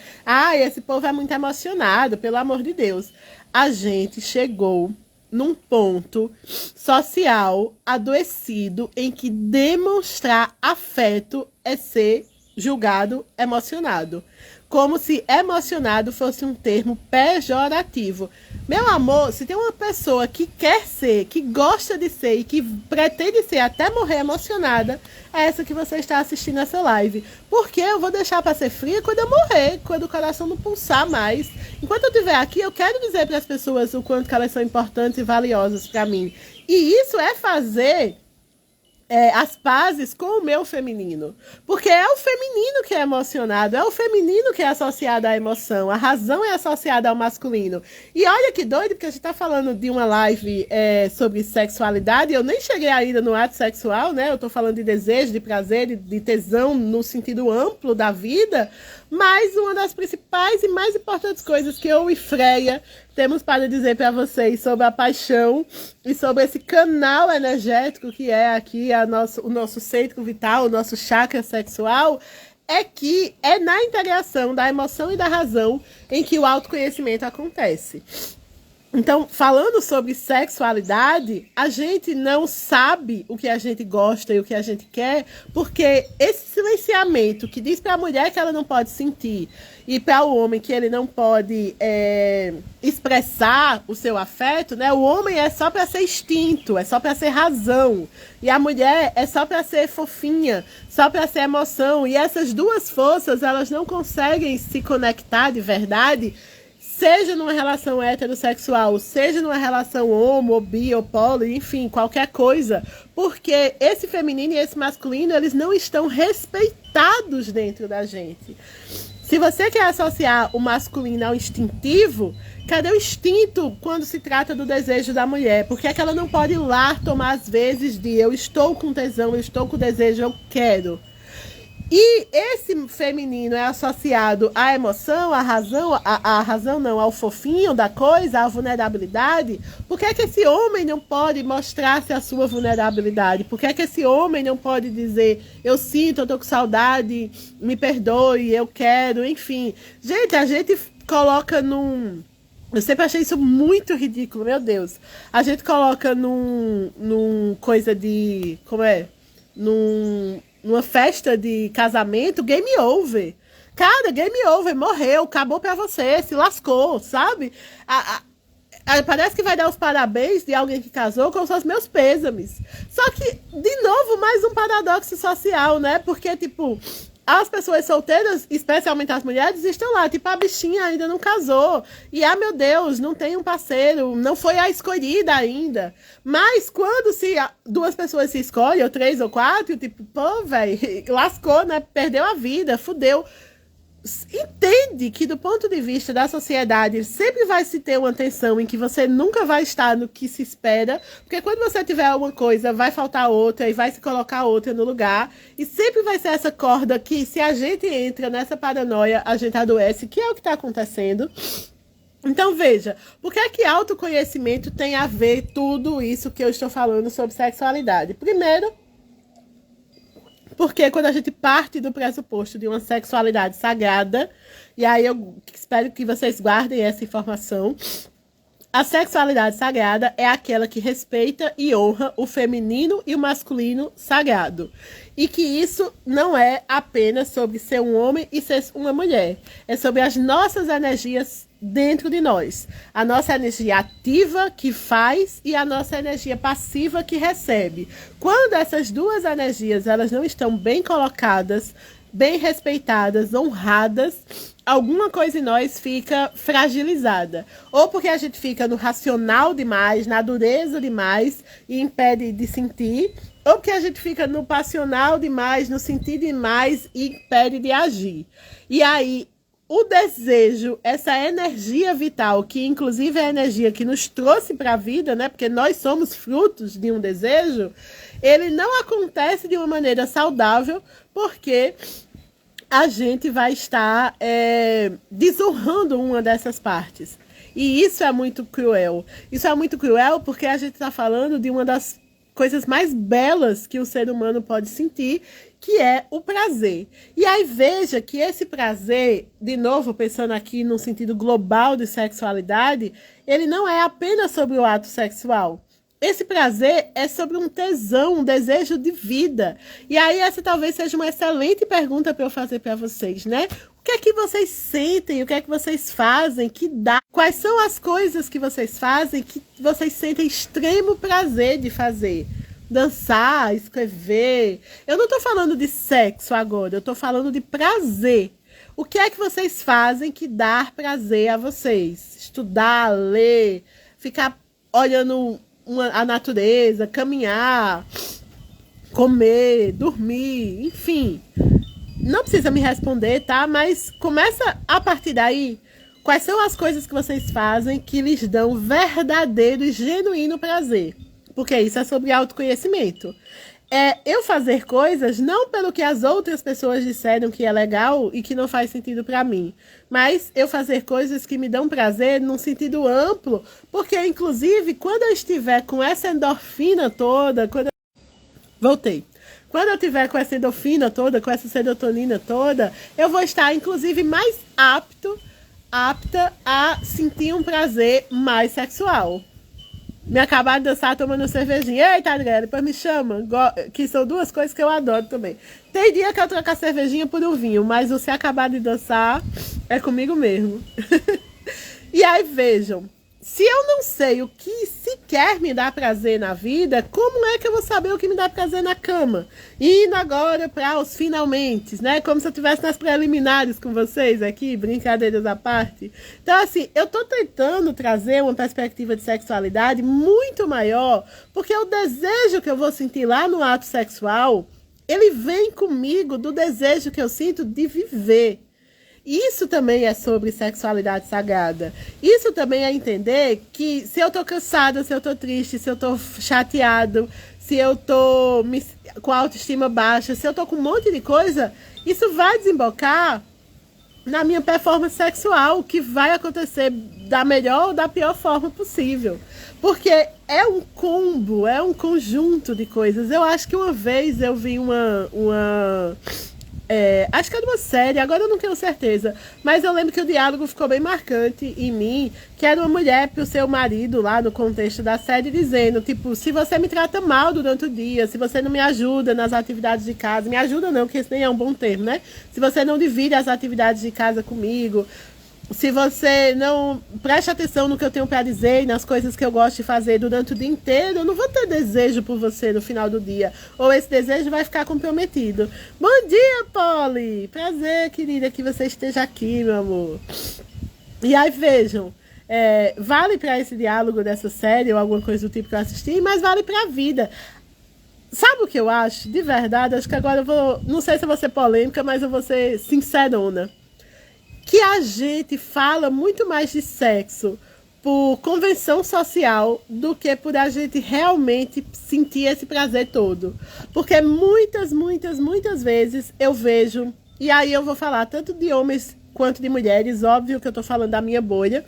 esse povo é muito emocionado, pelo amor de Deus. A gente chegou num ponto social adoecido em que demonstrar afeto é ser julgado emocionado. Como se emocionado fosse um termo pejorativo. Meu amor, se tem uma pessoa que quer ser, que gosta de ser e que pretende ser até morrer emocionada, é essa que você está assistindo essa live. Porque eu vou deixar para ser fria quando eu morrer, quando o coração não pulsar mais. Enquanto eu estiver aqui, eu quero dizer para as pessoas o quanto que elas são importantes e valiosas para mim. E isso é fazer as pazes com o meu feminino. Porque é o feminino que é emocionado, é o feminino que é associado à emoção, a razão é associada ao masculino. E olha que doido, porque a gente está falando de uma live sobre sexualidade, eu nem cheguei ainda no ato sexual, né? Eu estou falando de desejo, de prazer, de tesão no sentido amplo da vida, mas uma das principais e mais importantes coisas que eu e Freia temos para dizer para vocês sobre a paixão e sobre esse canal energético que é aqui o nosso centro vital, o nosso chakra sexual, é que é na integração da emoção e da razão em que o autoconhecimento acontece. Então, falando sobre sexualidade, a gente não sabe o que a gente gosta e o que a gente quer, porque esse silenciamento que diz para a mulher que ela não pode sentir e para o homem que ele não pode expressar o seu afeto, né? O homem é só para ser instinto, é só para ser razão, e a mulher é só para ser fofinha, só para ser emoção. E essas duas forças, elas não conseguem se conectar de verdade, seja numa relação heterossexual, seja numa relação homo, bi ou poli, enfim, qualquer coisa, porque esse feminino e esse masculino, eles não estão respeitados dentro da gente. Se você quer associar o masculino ao instintivo, cadê o instinto quando se trata do desejo da mulher? Por que é que ela não pode ir lá tomar as vezes de eu estou com tesão, eu estou com desejo, eu quero? E esse feminino é associado à emoção, à razão, à razão não, ao fofinho da coisa, à vulnerabilidade. Por que é que esse homem não pode mostrar-se a sua vulnerabilidade? Por que é que esse homem não pode dizer, eu sinto, eu tô com saudade, me perdoe, eu quero, enfim. Gente, a gente coloca num... Eu sempre achei isso muito ridículo, meu Deus. A gente coloca num coisa de... Como é? Numa festa de casamento, game over. Cara, game over, morreu, acabou pra você, se lascou, sabe? Parece que vai dar os parabéns de alguém que casou com os meus pêsames. Só que, de novo, mais um paradoxo social, né? Porque, tipo, as pessoas solteiras, especialmente as mulheres, estão lá, tipo, a bichinha ainda não casou. E, meu Deus, não tem um parceiro, não foi a escolhida ainda. Mas quando duas pessoas se escolhem, ou três ou quatro, tipo, pô, velho, lascou, né? Perdeu a vida, fudeu. Entende que do ponto de vista da sociedade sempre vai se ter uma tensão em que você nunca vai estar no que se espera, porque quando você tiver uma coisa vai faltar outra e vai se colocar outra no lugar, e sempre vai ser essa corda que se a gente entra nessa paranoia a gente adoece, que é o que está acontecendo. Então veja, por que é que autoconhecimento tem a ver tudo isso que eu estou falando sobre sexualidade? Primeiro, porque quando a gente parte do pressuposto de uma sexualidade sagrada, e aí eu espero que vocês guardem essa informação, a sexualidade sagrada é aquela que respeita e honra o feminino e o masculino sagrado. E que isso não é apenas sobre ser um homem e ser uma mulher. É sobre as nossas energias dentro de nós. A nossa energia ativa que faz e a nossa energia passiva que recebe. Quando essas duas energias elas não estão bem colocadas, bem respeitadas, honradas, alguma coisa em nós fica fragilizada. Ou porque a gente fica no racional demais, na dureza demais e impede de sentir, ou porque a gente fica no passional demais, no sentir demais e impede de agir. E aí, o desejo, essa energia vital, que inclusive é a energia que nos trouxe para a vida, né? Porque nós somos frutos de um desejo, ele não acontece de uma maneira saudável, porque a gente vai estar desonrando uma dessas partes. E isso é muito cruel. Isso é muito cruel porque a gente está falando de uma das coisas mais belas que o ser humano pode sentir, que é o prazer. E aí veja que esse prazer, de novo, pensando aqui no sentido global de sexualidade, ele não é apenas sobre o ato sexual. Esse prazer é sobre um tesão, um desejo de vida. E aí essa talvez seja uma excelente pergunta para eu fazer para vocês, né? O que é que vocês sentem? O que é que vocês fazem que dá? Quais são as coisas que vocês fazem que vocês sentem extremo prazer de fazer? Dançar, escrever. Eu não estou falando de sexo agora, eu estou falando de prazer. O que é que vocês fazem que dá prazer a vocês? Estudar, ler, ficar olhando a natureza, caminhar, comer, dormir, enfim. Não precisa me responder, tá? Mas começa a partir daí. Quais são as coisas que vocês fazem que lhes dão verdadeiro e genuíno prazer? Porque isso é sobre autoconhecimento. É eu fazer coisas não pelo que as outras pessoas disseram que é legal e que não faz sentido para mim, mas eu fazer coisas que me dão prazer num sentido amplo, porque inclusive quando eu estiver com essa endorfina toda, voltei. Quando eu tiver com essa endorfina toda, com essa serotonina toda, eu vou estar inclusive mais apto apta a sentir um prazer mais sexual. Me acabar de dançar tomando cervejinha. Eita, Adriana, depois me chama. Que são duas coisas que eu adoro também. Tem dia que eu troco a cervejinha por um vinho, mas você acabar de dançar é comigo mesmo. E aí, vejam. Se eu não sei o que sequer me dá prazer na vida, como é que eu vou saber o que me dá prazer na cama? Indo agora para os finalmente, né? Como se eu estivesse nas preliminares com vocês aqui, brincadeiras à parte. Então, assim, eu tô tentando trazer uma perspectiva de sexualidade muito maior, porque o desejo que eu vou sentir lá no ato sexual, ele vem comigo do desejo que eu sinto de viver. Isso também é sobre sexualidade sagrada. Isso também é entender que se eu tô cansada, se eu tô triste, se eu tô chateado, se eu tô com a autoestima baixa, se eu tô com um monte de coisa, isso vai desembocar na minha performance sexual, que vai acontecer da melhor ou da pior forma possível. Porque é um combo, é um conjunto de coisas. Eu acho que uma vez eu vi acho que é de uma série, agora eu não tenho certeza, mas eu lembro que o diálogo ficou bem marcante em mim, que era uma mulher pro seu marido lá no contexto da série dizendo, tipo, se você me trata mal durante o dia, se você não me ajuda nas atividades de casa, me ajuda não, porque esse nem é um bom termo, né? Se você não divide as atividades de casa comigo, se você não preste atenção no que eu tenho para dizer e nas coisas que eu gosto de fazer durante o dia inteiro, eu não vou ter desejo por você no final do dia. Ou esse desejo vai ficar comprometido. Bom dia, Polly! Prazer, querida, que você esteja aqui, meu amor. E aí, vejam, vale para esse diálogo dessa série ou alguma coisa do tipo que eu assisti, mas vale para a vida. Sabe o que eu acho? De verdade, acho que agora eu vou... Não sei se eu vou ser polêmica, mas eu vou ser sincerona. Que a gente fala muito mais de sexo por convenção social do que por a gente realmente sentir esse prazer todo. Porque muitas vezes eu vejo, e aí eu vou falar tanto de homens quanto de mulheres, óbvio que eu tô falando da minha bolha,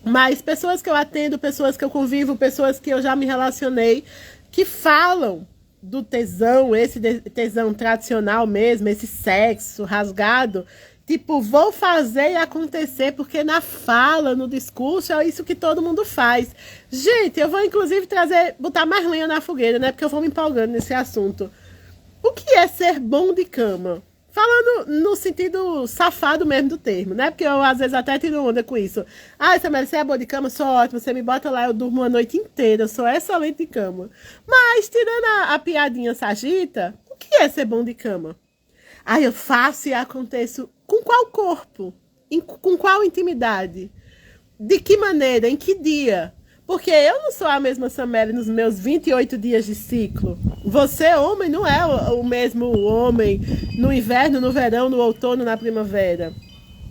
mas pessoas que eu atendo, pessoas que eu convivo, pessoas que eu já me relacionei, que falam do tesão, esse tesão tradicional mesmo, esse sexo rasgado, tipo, vou fazer e acontecer, porque na fala, no discurso, é isso que todo mundo faz. Gente, eu vou inclusive botar mais lenha na fogueira, né? Porque eu vou me empolgando nesse assunto. O que é ser bom de cama? Falando no sentido safado mesmo do termo, né? Porque eu às vezes até tiro onda com isso. Ah, Samara, você é boa de cama? Sou ótima. Você me bota lá, eu durmo a noite inteira. Eu sou excelente de cama. Mas, tirando a piadinha sagita, o que é ser bom de cama? Ah, eu faço e aconteço. Com qual corpo? Com qual intimidade? De que maneira? Em que dia? Porque eu não sou a mesma Samara nos meus 28 dias de ciclo. Você, homem, não é o mesmo homem no inverno, no verão, no outono, na primavera.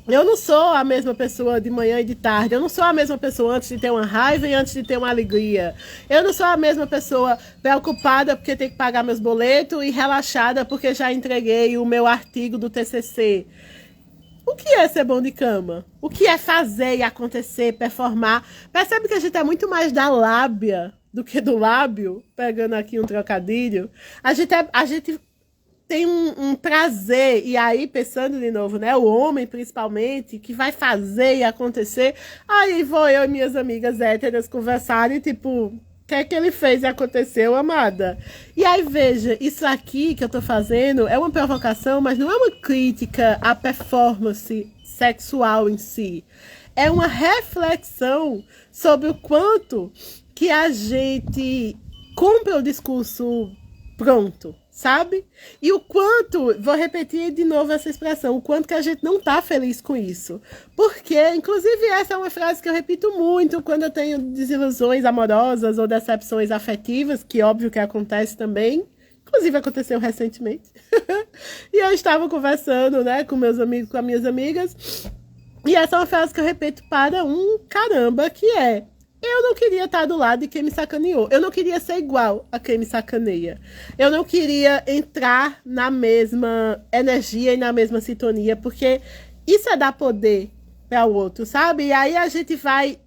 Eu não sou a mesma pessoa de manhã e de tarde. Eu não sou a mesma pessoa antes de ter uma raiva e antes de ter uma alegria. Eu não sou a mesma pessoa preocupada porque tem que pagar meus boletos e relaxada porque já entreguei o meu artigo do TCC. O que é ser bom de cama? O que é fazer e acontecer, performar? Percebe que a gente é muito mais da lábia do que do lábio? Pegando aqui um trocadilho. A gente tem um prazer, e aí pensando de novo, né, o homem principalmente, que vai fazer e acontecer, aí vou eu e minhas amigas héteras conversarem, tipo, o que é que ele fez e aconteceu, amada? E aí, veja, isso aqui que eu tô fazendo é uma provocação, mas não é uma crítica à performance sexual em si. É uma reflexão sobre o quanto que a gente compra o discurso pronto, sabe? E o quanto, vou repetir de novo essa expressão, o quanto que a gente não tá feliz com isso. Porque, inclusive, essa é uma frase que eu repito muito quando eu tenho desilusões amorosas ou decepções afetivas, que óbvio que acontece também. Inclusive, aconteceu recentemente. E eu estava conversando, né, com meus amigos, com as minhas amigas, e essa é uma frase que eu repito para um caramba, que é: eu não queria estar do lado de quem me sacaneou. Eu não queria ser igual a quem me sacaneia. Eu não queria entrar na mesma energia e na mesma sintonia, porque isso é dar poder para o outro, sabe? E aí a gente vai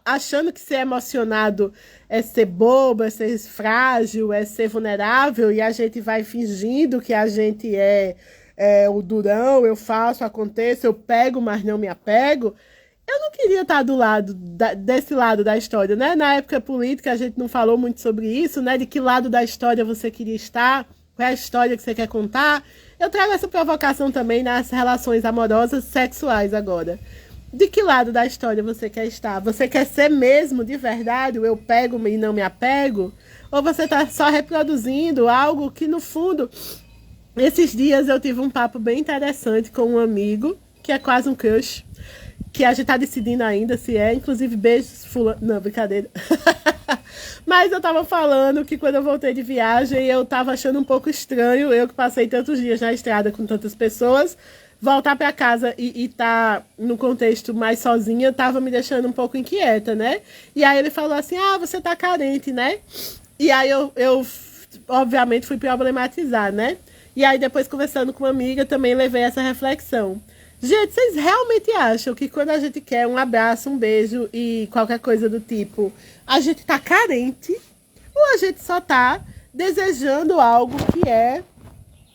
achando que ser emocionado é ser bobo, é ser frágil, é ser vulnerável, e a gente vai fingindo que a gente é o durão, eu faço, aconteço, eu pego, mas não me apego. Eu não queria estar do lado desse lado da história, né? Na época política a gente não falou muito sobre isso, né? De que lado da história você queria estar, qual é a história que você quer contar. Eu trago essa provocação também nas relações amorosas sexuais agora. De que lado da história você quer estar? Você quer ser mesmo, de verdade, o eu pego e não me apego? Ou você está só reproduzindo algo que, no fundo... Esses dias eu tive um papo bem interessante com um amigo, que é quase um crush, que a gente tá decidindo ainda se é, inclusive beijos, fulano... Não, brincadeira. Mas eu tava falando que quando eu voltei de viagem, eu tava achando um pouco estranho, eu que passei tantos dias na estrada com tantas pessoas, voltar para casa e tá no contexto mais sozinha, tava me deixando um pouco inquieta, né? E aí ele falou assim, você tá carente, né? E aí eu obviamente fui problematizar, né? E aí depois conversando com uma amiga também levei essa reflexão. Gente, vocês realmente acham que quando a gente quer um abraço, um beijo e qualquer coisa do tipo, a gente tá carente ou a gente só tá desejando algo que é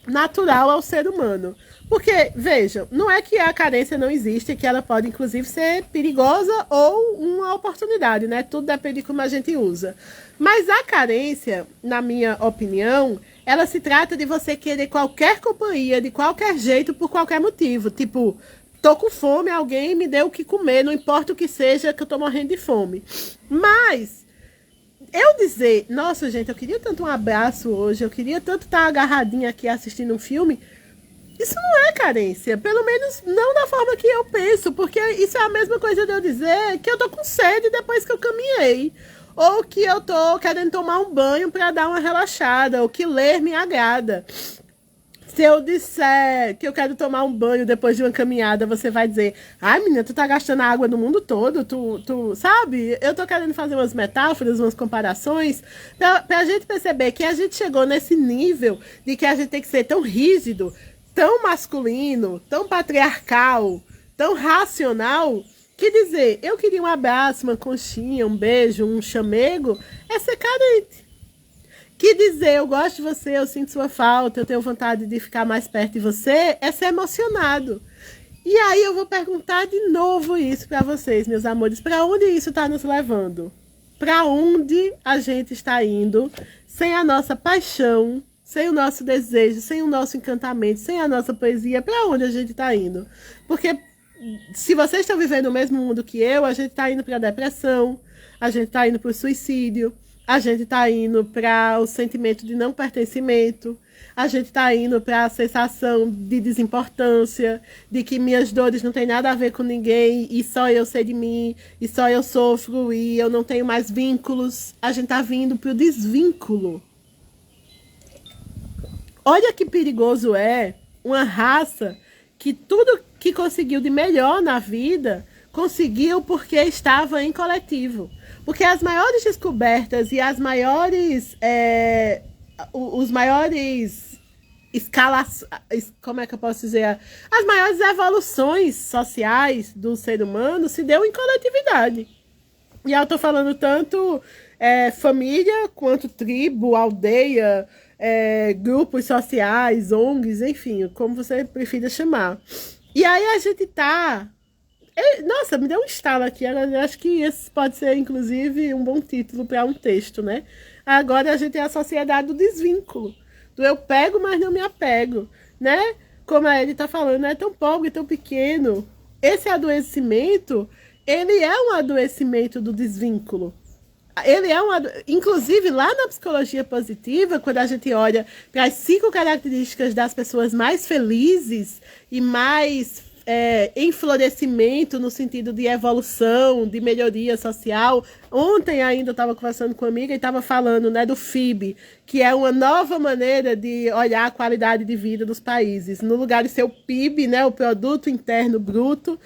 natural ao ser humano? Porque, vejam, não é que a carência não existe, que ela pode, inclusive, ser perigosa ou uma oportunidade, né? Tudo depende de como a gente usa. Mas a carência, na minha opinião, ela se trata de você querer qualquer companhia, de qualquer jeito, por qualquer motivo. Tipo, tô com fome, alguém me deu o que comer, não importa o que seja, que eu tô morrendo de fome. Mas... eu dizer, nossa, gente, eu queria tanto um abraço hoje, eu queria tanto estar agarradinha aqui assistindo um filme, isso não é carência, pelo menos não da forma que eu penso, porque isso é a mesma coisa de eu dizer que eu tô com sede depois que eu caminhei, ou que eu tô querendo tomar um banho para dar uma relaxada, ou que ler me agrada. Se eu disser que eu quero tomar um banho depois de uma caminhada, você vai dizer, ai, menina, tu tá gastando a água do mundo todo, tu sabe? Eu tô querendo fazer umas metáforas, umas comparações, pra gente perceber que a gente chegou nesse nível de que a gente tem que ser tão rígido, tão masculino, tão patriarcal, tão racional, que dizer, eu queria um abraço, uma conchinha, um beijo, um chamego, é ser carente. Que dizer, eu gosto de você, eu sinto sua falta, eu tenho vontade de ficar mais perto de você, é ser emocionado. E aí eu vou perguntar de novo isso para vocês, meus amores, para onde isso está nos levando? Para onde a gente está indo sem a nossa paixão, sem o nosso desejo, sem o nosso encantamento, sem a nossa poesia, para onde a gente está indo? Porque se vocês estão vivendo o mesmo mundo que eu, a gente está indo para a depressão, a gente está indo para o suicídio, a gente está indo para o sentimento de não pertencimento, a gente está indo para a sensação de desimportância, de que minhas dores não têm nada a ver com ninguém, e só eu sei de mim, e só eu sofro, e eu não tenho mais vínculos. A gente está vindo para o desvínculo. Olha que perigoso é uma raça que tudo que conseguiu de melhor na vida, conseguiu porque estava em coletivo. Porque as maiores descobertas e as maiores, os maiores escalas, como é que eu posso dizer? As maiores evoluções sociais do ser humano se deu em coletividade. E eu estou falando tanto família, quanto tribo, aldeia, grupos sociais, ONGs, enfim, como você prefira chamar. E aí a gente tá... Nossa, me deu um estalo aqui. Eu acho que esse pode ser, inclusive, um bom título para um texto, né? Agora a gente é a sociedade do desvínculo. Do eu pego, mas não me apego, né? Como a Edi está falando, é tão pobre, tão pequeno. Esse adoecimento, ele é um adoecimento do desvínculo. Ele é inclusive, lá na psicologia positiva, quando a gente olha para as 5 características das pessoas mais felizes e mais... em florescimento, no sentido de evolução, de melhoria social. Ontem ainda eu estava conversando com uma amiga e estava falando, né, do FIB, que é uma nova maneira de olhar a qualidade de vida dos países. No lugar de ser o PIB, né, o Produto Interno Bruto,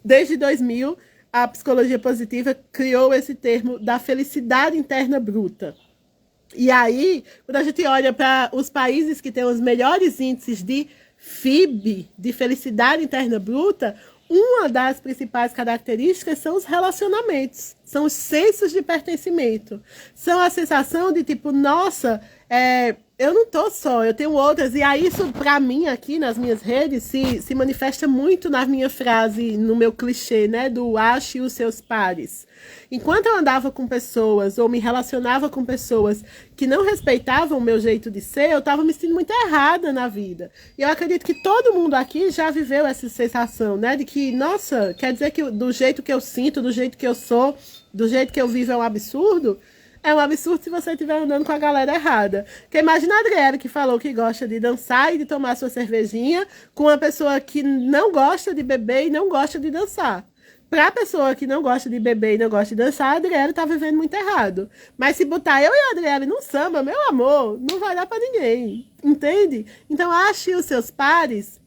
desde 2000, a psicologia positiva criou esse termo da felicidade interna bruta. E aí, quando a gente olha para os países que têm os melhores índices de FIB, de felicidade interna bruta, uma das principais características são os relacionamentos, são os sensos de pertencimento, são a sensação de tipo, nossa, eu não tô só, eu tenho outras. E aí isso, pra mim, aqui nas minhas redes, se manifesta muito na minha frase, no meu clichê, né? Do ache os seus pares. Enquanto eu andava com pessoas, ou me relacionava com pessoas que não respeitavam o meu jeito de ser, eu tava me sentindo muito errada na vida. E eu acredito que todo mundo aqui já viveu essa sensação, né? De que, nossa, quer dizer que do jeito que eu sinto, do jeito que eu sou, do jeito que eu vivo é um absurdo? É um absurdo se você estiver andando com a galera errada. Porque imagina a Adriana que falou que gosta de dançar e de tomar sua cervejinha com uma pessoa que não gosta de beber e não gosta de dançar. Para a pessoa que não gosta de beber e não gosta de dançar, a Adriana tá vivendo muito errado. Mas se botar eu e a Adriana num samba, meu amor, não vai dar para ninguém. Entende? Então ache os seus pares.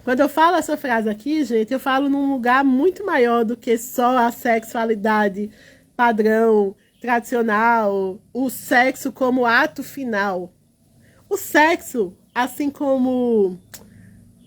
Quando eu falo essa frase aqui, gente, eu falo num lugar muito maior do que só a sexualidade padrão, tradicional, o sexo como ato final. O sexo, assim como...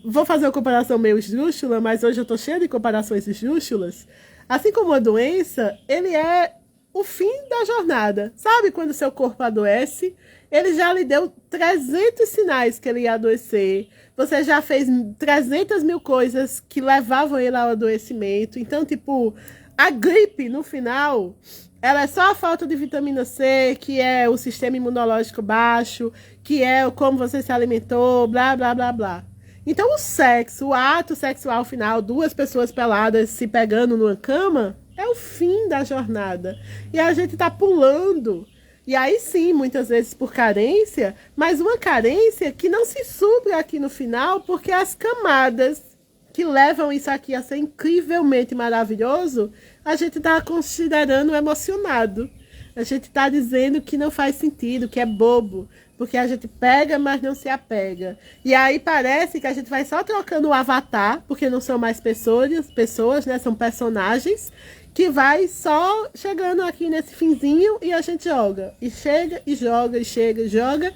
Vou fazer uma comparação meio esdrúxula, mas hoje eu tô cheia de comparações esdrúxulas. Assim como a doença, ele é o fim da jornada. Sabe quando seu corpo adoece? Ele já lhe deu 300 sinais que ele ia adoecer. Você já fez 300 mil coisas que levavam ele ao adoecimento. Então, tipo, a gripe, no final... ela é só a falta de vitamina C, que é o sistema imunológico baixo, que é como você se alimentou, blá, blá, blá, blá. Então, o sexo, o ato sexual final, duas pessoas peladas se pegando numa cama, é o fim da jornada. E a gente tá pulando. E aí sim, muitas vezes por carência, mas uma carência que não se supre aqui no final, porque as camadas que levam isso aqui a ser incrivelmente maravilhoso, a gente está considerando emocionado. A gente está dizendo que não faz sentido, que é bobo, porque a gente pega, mas não se apega. E aí parece que a gente vai só trocando o avatar, porque não são mais pessoas, né? São personagens, que vai só chegando aqui nesse finzinho e a gente joga. E chega, e joga, e chega, e joga.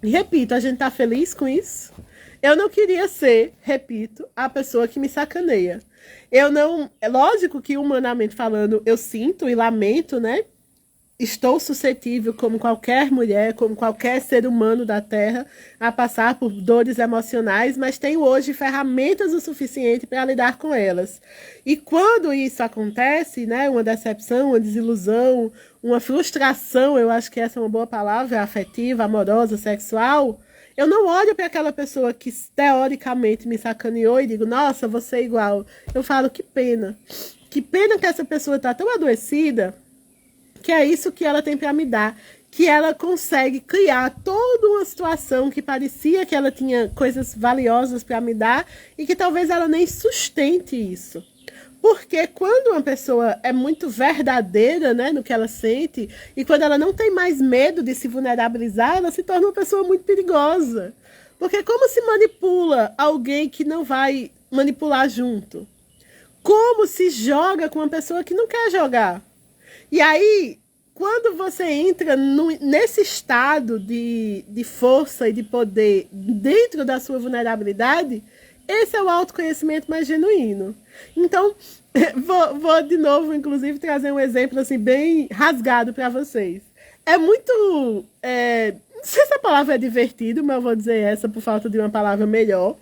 E repito, a gente está feliz com isso? Eu não queria ser, repito, a pessoa que me sacaneia. Eu não... É lógico que, humanamente falando, eu sinto e lamento, né? Estou suscetível, como qualquer mulher, como qualquer ser humano da Terra, a passar por dores emocionais, mas tenho hoje ferramentas o suficiente para lidar com elas. E quando isso acontece, né? Uma decepção, uma desilusão, uma frustração, eu acho que essa é uma boa palavra, afetiva, amorosa, sexual... eu não olho para aquela pessoa que teoricamente me sacaneou e digo, nossa, você é igual. Eu falo, que pena. Que pena que essa pessoa está tão adoecida que é isso que ela tem para me dar. Que ela consegue criar toda uma situação que parecia que ela tinha coisas valiosas para me dar e que talvez ela nem sustente isso. Porque quando uma pessoa é muito verdadeira, né, no que ela sente, e quando ela não tem mais medo de se vulnerabilizar, ela se torna uma pessoa muito perigosa. Porque como se manipula alguém que não vai manipular junto? Como se joga com uma pessoa que não quer jogar? E aí, quando você entra nesse estado de força e de poder dentro da sua vulnerabilidade, esse é o autoconhecimento mais genuíno. Então, vou de novo, inclusive, trazer um exemplo assim, bem rasgado para vocês. É muito... não sei se a palavra é divertido, mas eu vou dizer essa por falta de uma palavra melhor.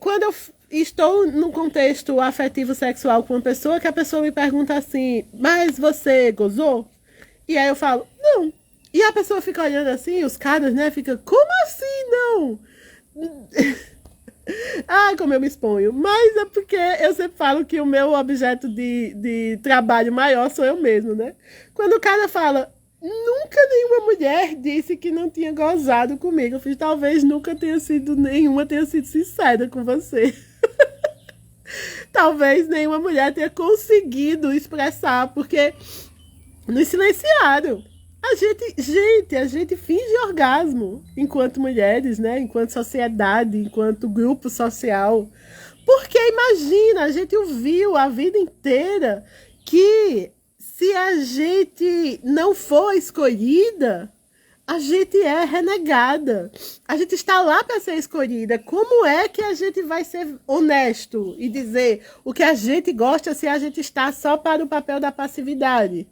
Quando eu estou num contexto afetivo sexual com uma pessoa, que a pessoa me pergunta assim, mas você gozou? E aí eu falo, não. E a pessoa fica olhando assim, os caras, né, fica, como assim não? Ai, como eu me exponho. Mas é porque eu sempre falo que o meu objeto de trabalho maior sou eu mesmo, né? Quando o cara fala, nunca nenhuma mulher disse que não tinha gozado comigo. Eu fiz, talvez nunca nenhuma tenha sido sincera com você. Talvez nenhuma mulher tenha conseguido expressar, porque nos silenciaram. A gente finge orgasmo enquanto mulheres, né? Enquanto sociedade, enquanto grupo social. Porque imagina, a gente ouviu a vida inteira que se a gente não for escolhida, a gente é renegada. A gente está lá para ser escolhida. Como é que a gente vai ser honesto e dizer o que a gente gosta se a gente está só para o papel da passividade?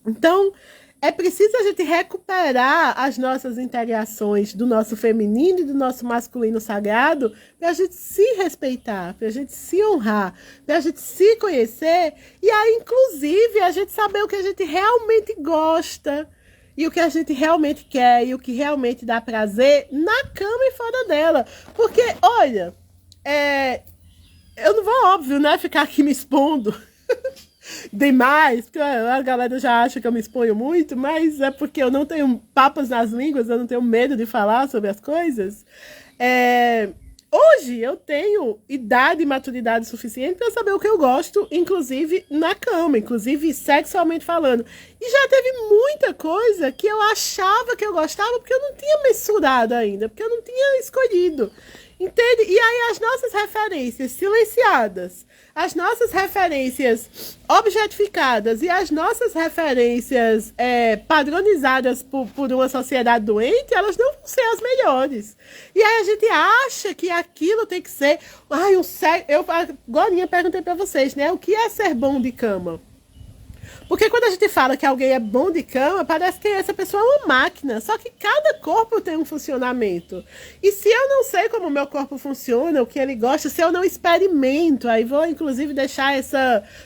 Então, É preciso a gente recuperar as nossas integrações do nosso feminino e do nosso masculino sagrado para a gente se respeitar, para a gente se honrar, para a gente se conhecer e aí, inclusive, a gente saber o que a gente realmente gosta e o que a gente realmente quer e o que realmente dá prazer na cama e fora dela. Porque, olha, eu não vou, óbvio, né, ficar aqui me expondo demais, porque a galera já acha que eu me exponho muito, mas é porque eu não tenho papas nas línguas, eu não tenho medo de falar sobre as coisas. Hoje eu tenho idade e maturidade suficiente para saber o que eu gosto, inclusive na cama, inclusive sexualmente falando. E já teve muita coisa que eu achava que eu gostava porque eu não tinha mensurado ainda, porque eu não tinha escolhido. Entende? E aí as nossas referências silenciadas, as nossas referências objetificadas e as nossas referências padronizadas por uma sociedade doente, elas não vão ser as melhores. E aí a gente acha que aquilo tem que ser... Eu agora perguntei para vocês, né? O que é ser bom de cama? Porque quando a gente fala que alguém é bom de cama, parece que essa pessoa é uma máquina. Só que cada corpo tem um funcionamento. E se eu não sei como o meu corpo funciona, o que ele gosta, se eu não experimento, aí vou inclusive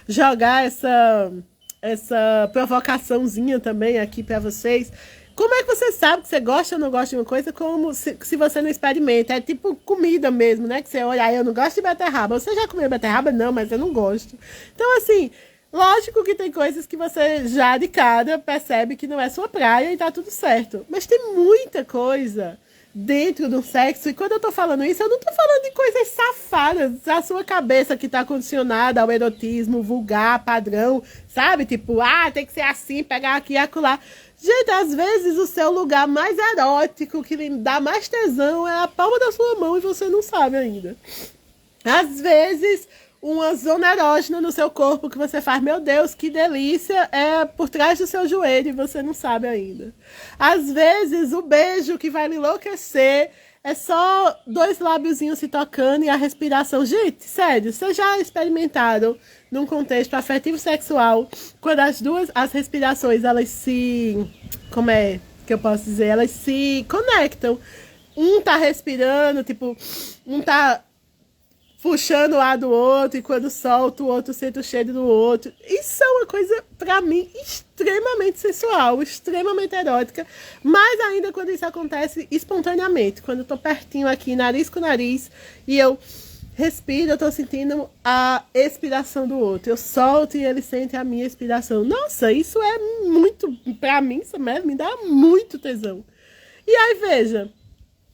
jogar essa provocaçãozinha também aqui para vocês. Como é que você sabe que você gosta ou não gosta de uma coisa como se você não experimenta? É tipo comida mesmo, né? Que você olha, eu não gosto de beterraba. Você já comeu beterraba? Não, mas eu não gosto. Então, assim... Lógico que tem coisas que você já de cara percebe que não é sua praia e tá tudo certo. Mas tem muita coisa dentro do sexo. E quando eu tô falando isso, eu não tô falando de coisas safadas da sua cabeça que tá condicionada ao erotismo vulgar, padrão, sabe? Tipo, tem que ser assim, pegar aqui e acolá. Gente, às vezes o seu lugar mais erótico, que lhe dá mais tesão, é a palma da sua mão e você não sabe ainda. Às vezes... uma zona erógena no seu corpo que você faz, meu Deus, que delícia, é por trás do seu joelho e você não sabe ainda. Às vezes, o beijo que vai lhe enlouquecer é só 2 lábiozinhos se tocando e a respiração. Gente, sério, vocês já experimentaram num contexto afetivo sexual, quando as respirações, elas se... como é que eu posso dizer? Elas se conectam. Um tá respirando, tipo, um tá... puxando o ar do outro, e quando solta, o outro sente o cheiro do outro. Isso é uma coisa, pra mim, extremamente sensual, extremamente erótica, mas ainda quando isso acontece espontaneamente, quando eu tô pertinho aqui, nariz com nariz, e eu respiro, eu tô sentindo a expiração do outro. Eu solto e ele sente a minha expiração. Nossa, isso é muito, pra mim, isso mesmo, me dá muito tesão. E aí, veja,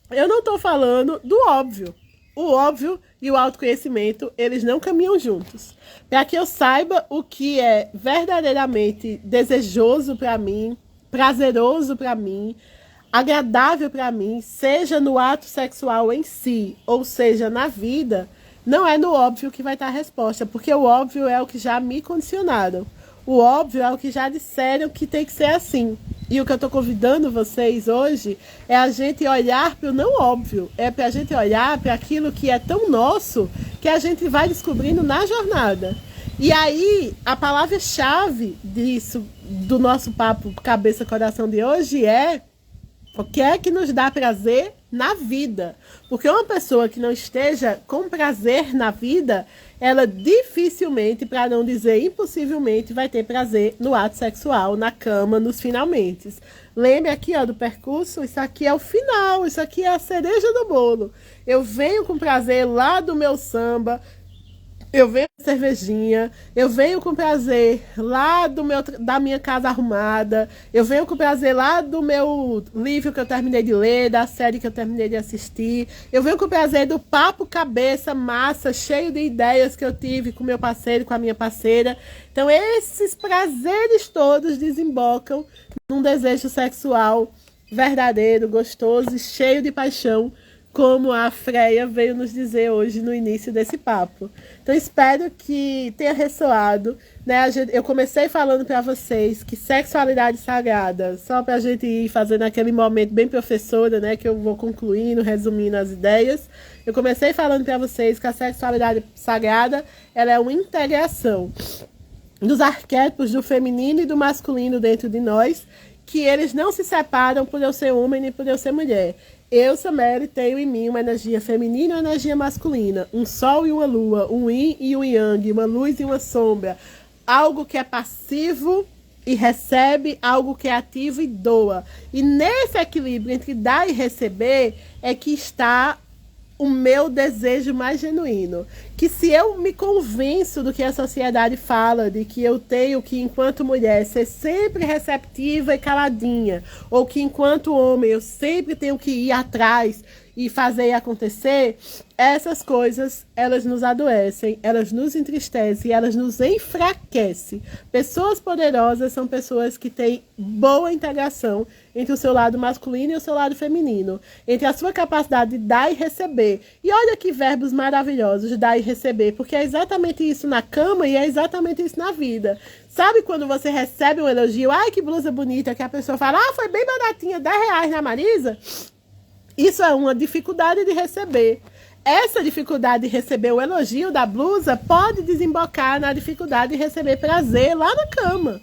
eu não tô falando do óbvio. O óbvio e o autoconhecimento, eles não caminham juntos. Para que eu saiba o que é verdadeiramente desejoso para mim, prazeroso para mim, agradável para mim, seja no ato sexual em si, ou seja, na vida, não é no óbvio que vai estar a resposta, porque o óbvio é o que já me condicionaram. O óbvio é o que já disseram que tem que ser assim. E o que eu estou convidando vocês hoje é a gente olhar para o não óbvio. É para a gente olhar para aquilo que é tão nosso que a gente vai descobrindo na jornada. E aí, a palavra-chave disso, do nosso papo cabeça-coração de hoje é o que é que nos dá prazer na vida. Porque uma pessoa que não esteja com prazer na vida, ela dificilmente, para não dizer impossivelmente, vai ter prazer no ato sexual, na cama, nos finalmente. Lembre aqui do percurso, isso aqui é o final, isso aqui é a cereja do bolo. Eu venho com prazer lá do meu samba, eu venho com cervejinha, eu venho com prazer lá da minha casa arrumada, eu venho com prazer lá do meu livro que eu terminei de ler, da série que eu terminei de assistir, eu venho com prazer do papo cabeça, massa, cheio de ideias que eu tive com meu parceiro, com a minha parceira. Então esses prazeres todos desembocam num desejo sexual verdadeiro, gostoso e cheio de paixão, como a Freia veio nos dizer hoje no início desse papo. Então, espero que tenha ressoado. Né? Eu comecei falando para vocês que sexualidade sagrada, só para a gente ir fazendo aquele momento bem professora, né? Que eu vou concluindo, resumindo as ideias. Eu comecei falando para vocês que a sexualidade sagrada, ela é uma integração dos arquétipos do feminino e do masculino dentro de nós, que eles não se separam por eu ser homem nem por eu ser mulher. Eu, Samere, tenho em mim uma energia feminina e uma energia masculina. Um sol e uma lua, um yin e um yang, uma luz e uma sombra. Algo que é passivo e recebe, algo que é ativo e doa. E nesse equilíbrio entre dar e receber é que está o meu desejo mais genuíno. Que se eu me convenço do que a sociedade fala, de que eu tenho que, enquanto mulher, ser sempre receptiva e caladinha, ou que, enquanto homem, eu sempre tenho que ir atrás e fazer acontecer, essas coisas, elas nos adoecem, elas nos entristecem, elas nos enfraquecem. Pessoas poderosas são pessoas que têm boa integração entre o seu lado masculino e o seu lado feminino, entre a sua capacidade de dar e receber. E olha que verbos maravilhosos, dar e receber, porque é exatamente isso na cama e é exatamente isso na vida. Sabe quando você recebe um elogio, ai que blusa bonita, que a pessoa fala, ah, foi bem baratinha, R$10 na Marisa? Isso é uma dificuldade de receber. Essa dificuldade de receber o elogio da blusa pode desembocar na dificuldade de receber prazer lá na cama.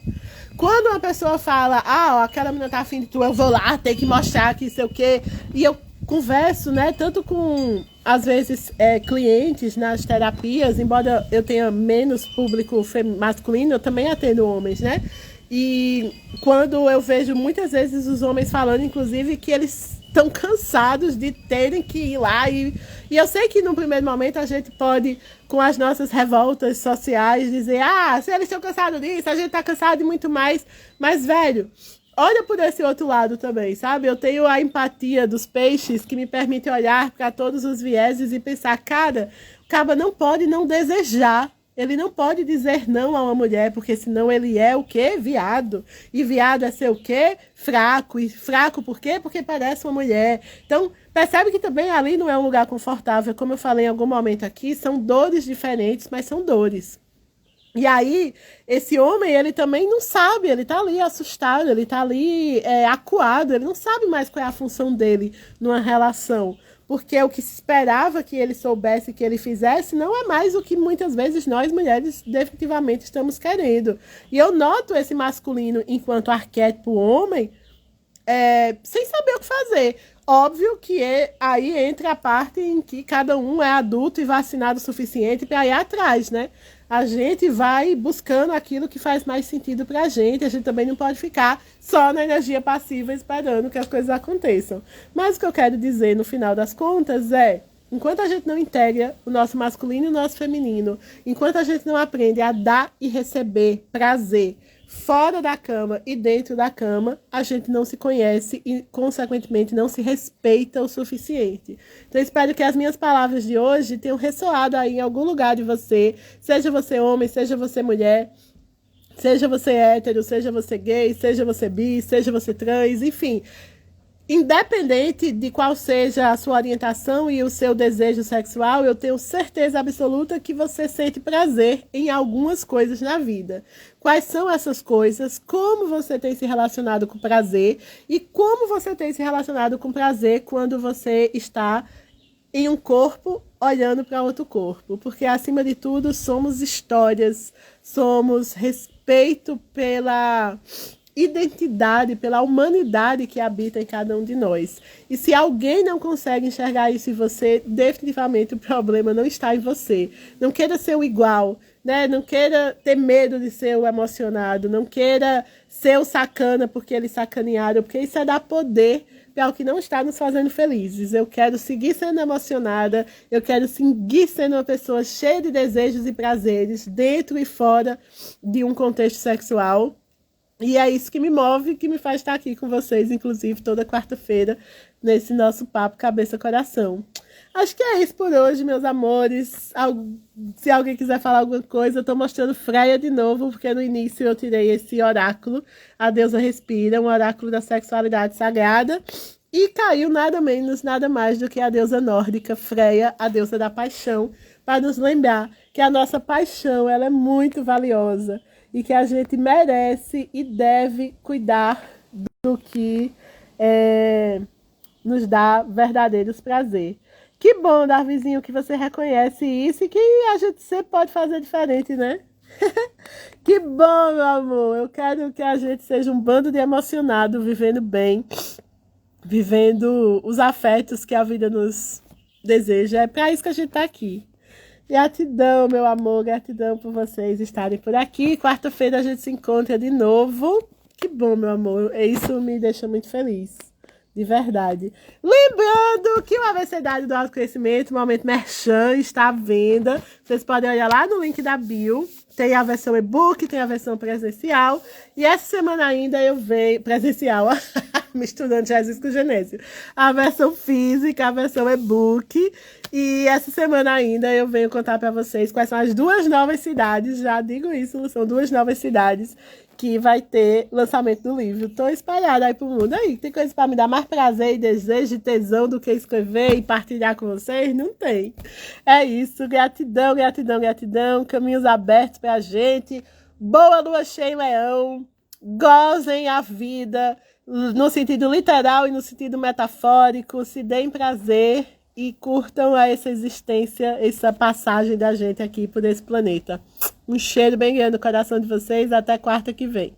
Quando uma pessoa fala, ah, ó, aquela menina tá afim de tu, eu vou lá, tem que mostrar que sei o quê. E eu converso, né, tanto com, às vezes, clientes nas terapias, embora eu tenha menos público masculino, eu também atendo homens, né? E quando eu vejo muitas vezes os homens falando, inclusive, que eles estão cansados de terem que ir lá. E eu sei que no primeiro momento a gente pode, com as nossas revoltas sociais, dizer, ah, se eles estão cansados disso, a gente está cansado de muito mais. Mas, velho, olha por esse outro lado também, sabe? Eu tenho a empatia dos peixes que me permite olhar para todos os vieses e pensar, cara, o cara não pode não desejar. Ele não pode dizer não a uma mulher, porque senão ele é o quê? Viado. E viado é ser o quê? Fraco. E fraco por quê? Porque parece uma mulher. Então, percebe que também ali não é um lugar confortável. Como eu falei em algum momento aqui, são dores diferentes, mas são dores. E aí, esse homem, ele também não sabe, ele tá ali assustado, ele tá ali acuado, ele não sabe mais qual é a função dele numa relação. Porque o que se esperava que ele soubesse, que ele fizesse, não é mais o que muitas vezes nós mulheres definitivamente estamos querendo. E eu noto esse masculino enquanto arquétipo homem, sem saber o que fazer. Óbvio que aí entra a parte em que cada um é adulto e vacinado o suficiente para ir atrás, né? A gente vai buscando aquilo que faz mais sentido pra gente. A gente também não pode ficar só na energia passiva esperando que as coisas aconteçam. Mas o que eu quero dizer no final das contas é, enquanto a gente não integra o nosso masculino e o nosso feminino, enquanto a gente não aprende a dar e receber prazer fora da cama e dentro da cama, a gente não se conhece e, consequentemente, não se respeita o suficiente. Então, espero que as minhas palavras de hoje tenham ressoado aí em algum lugar de você, seja você homem, seja você mulher, seja você hétero, seja você gay, seja você bi, seja você trans, enfim. Independente de qual seja a sua orientação e o seu desejo sexual, eu tenho certeza absoluta que você sente prazer em algumas coisas na vida. Quais são essas coisas? Como você tem se relacionado com prazer? E como você tem se relacionado com prazer quando você está em um corpo olhando para outro corpo? Porque, acima de tudo, somos histórias, somos respeito pela identidade, pela humanidade que habita em cada um de nós. E se alguém não consegue enxergar isso em você, definitivamente o problema não está em você. Não queira ser o igual, né? Não queira ter medo de ser o emocionado, não queira ser o sacana porque eles sacanearam, porque isso é dar poder para o que não está nos fazendo felizes. Eu quero seguir sendo emocionada, eu quero seguir sendo uma pessoa cheia de desejos e prazeres, dentro e fora de um contexto sexual. E é isso que me move, que me faz estar aqui com vocês, inclusive, toda quarta-feira, nesse nosso papo cabeça-coração. Acho que é isso por hoje, meus amores. Se alguém quiser falar alguma coisa, eu estou mostrando Freia de novo, porque no início eu tirei esse oráculo, a deusa respira, um oráculo da sexualidade sagrada, e caiu nada menos, nada mais do que a deusa nórdica Freia, a deusa da paixão, para nos lembrar que a nossa paixão ela é muito valiosa, e que a gente merece e deve cuidar do que nos dá verdadeiros prazer. Que bom, Darvizinho, que você reconhece isso e que a gente sempre pode fazer diferente, né? Que bom, meu amor. Eu quero que a gente seja um bando de emocionado, vivendo bem, vivendo os afetos que a vida nos deseja. É para isso que a gente tá aqui. Gratidão, meu amor, gratidão por vocês estarem por aqui. Quarta-feira a gente se encontra de novo. Que bom, meu amor. Isso me deixa muito feliz. De verdade. Lembrando que o Abecedário do Autoconhecimento, o Momento Merchan, está à venda. Vocês podem olhar lá no link da bio. Tem a versão e-book, tem a versão presencial. E essa semana ainda eu venho... Presencial, misturando Jesus com Genésio. A versão física, a versão e-book. E essa semana ainda eu venho contar para vocês quais são as 2 novas cidades. Já digo isso, são 2 novas cidades que vai ter lançamento do livro. Tô espalhada aí pro mundo. Aí, tem coisa para me dar mais prazer e desejo e tesão do que escrever e partilhar com vocês? Não tem. É isso. Gratidão, gratidão, gratidão. Caminhos abertos pra gente. Boa lua cheia em Leão. Gozem a vida no sentido literal e no sentido metafórico. Se deem prazer e curtam essa existência, essa passagem da gente aqui por esse planeta. Um cheiro bem grande no coração de vocês. Até quarta que vem.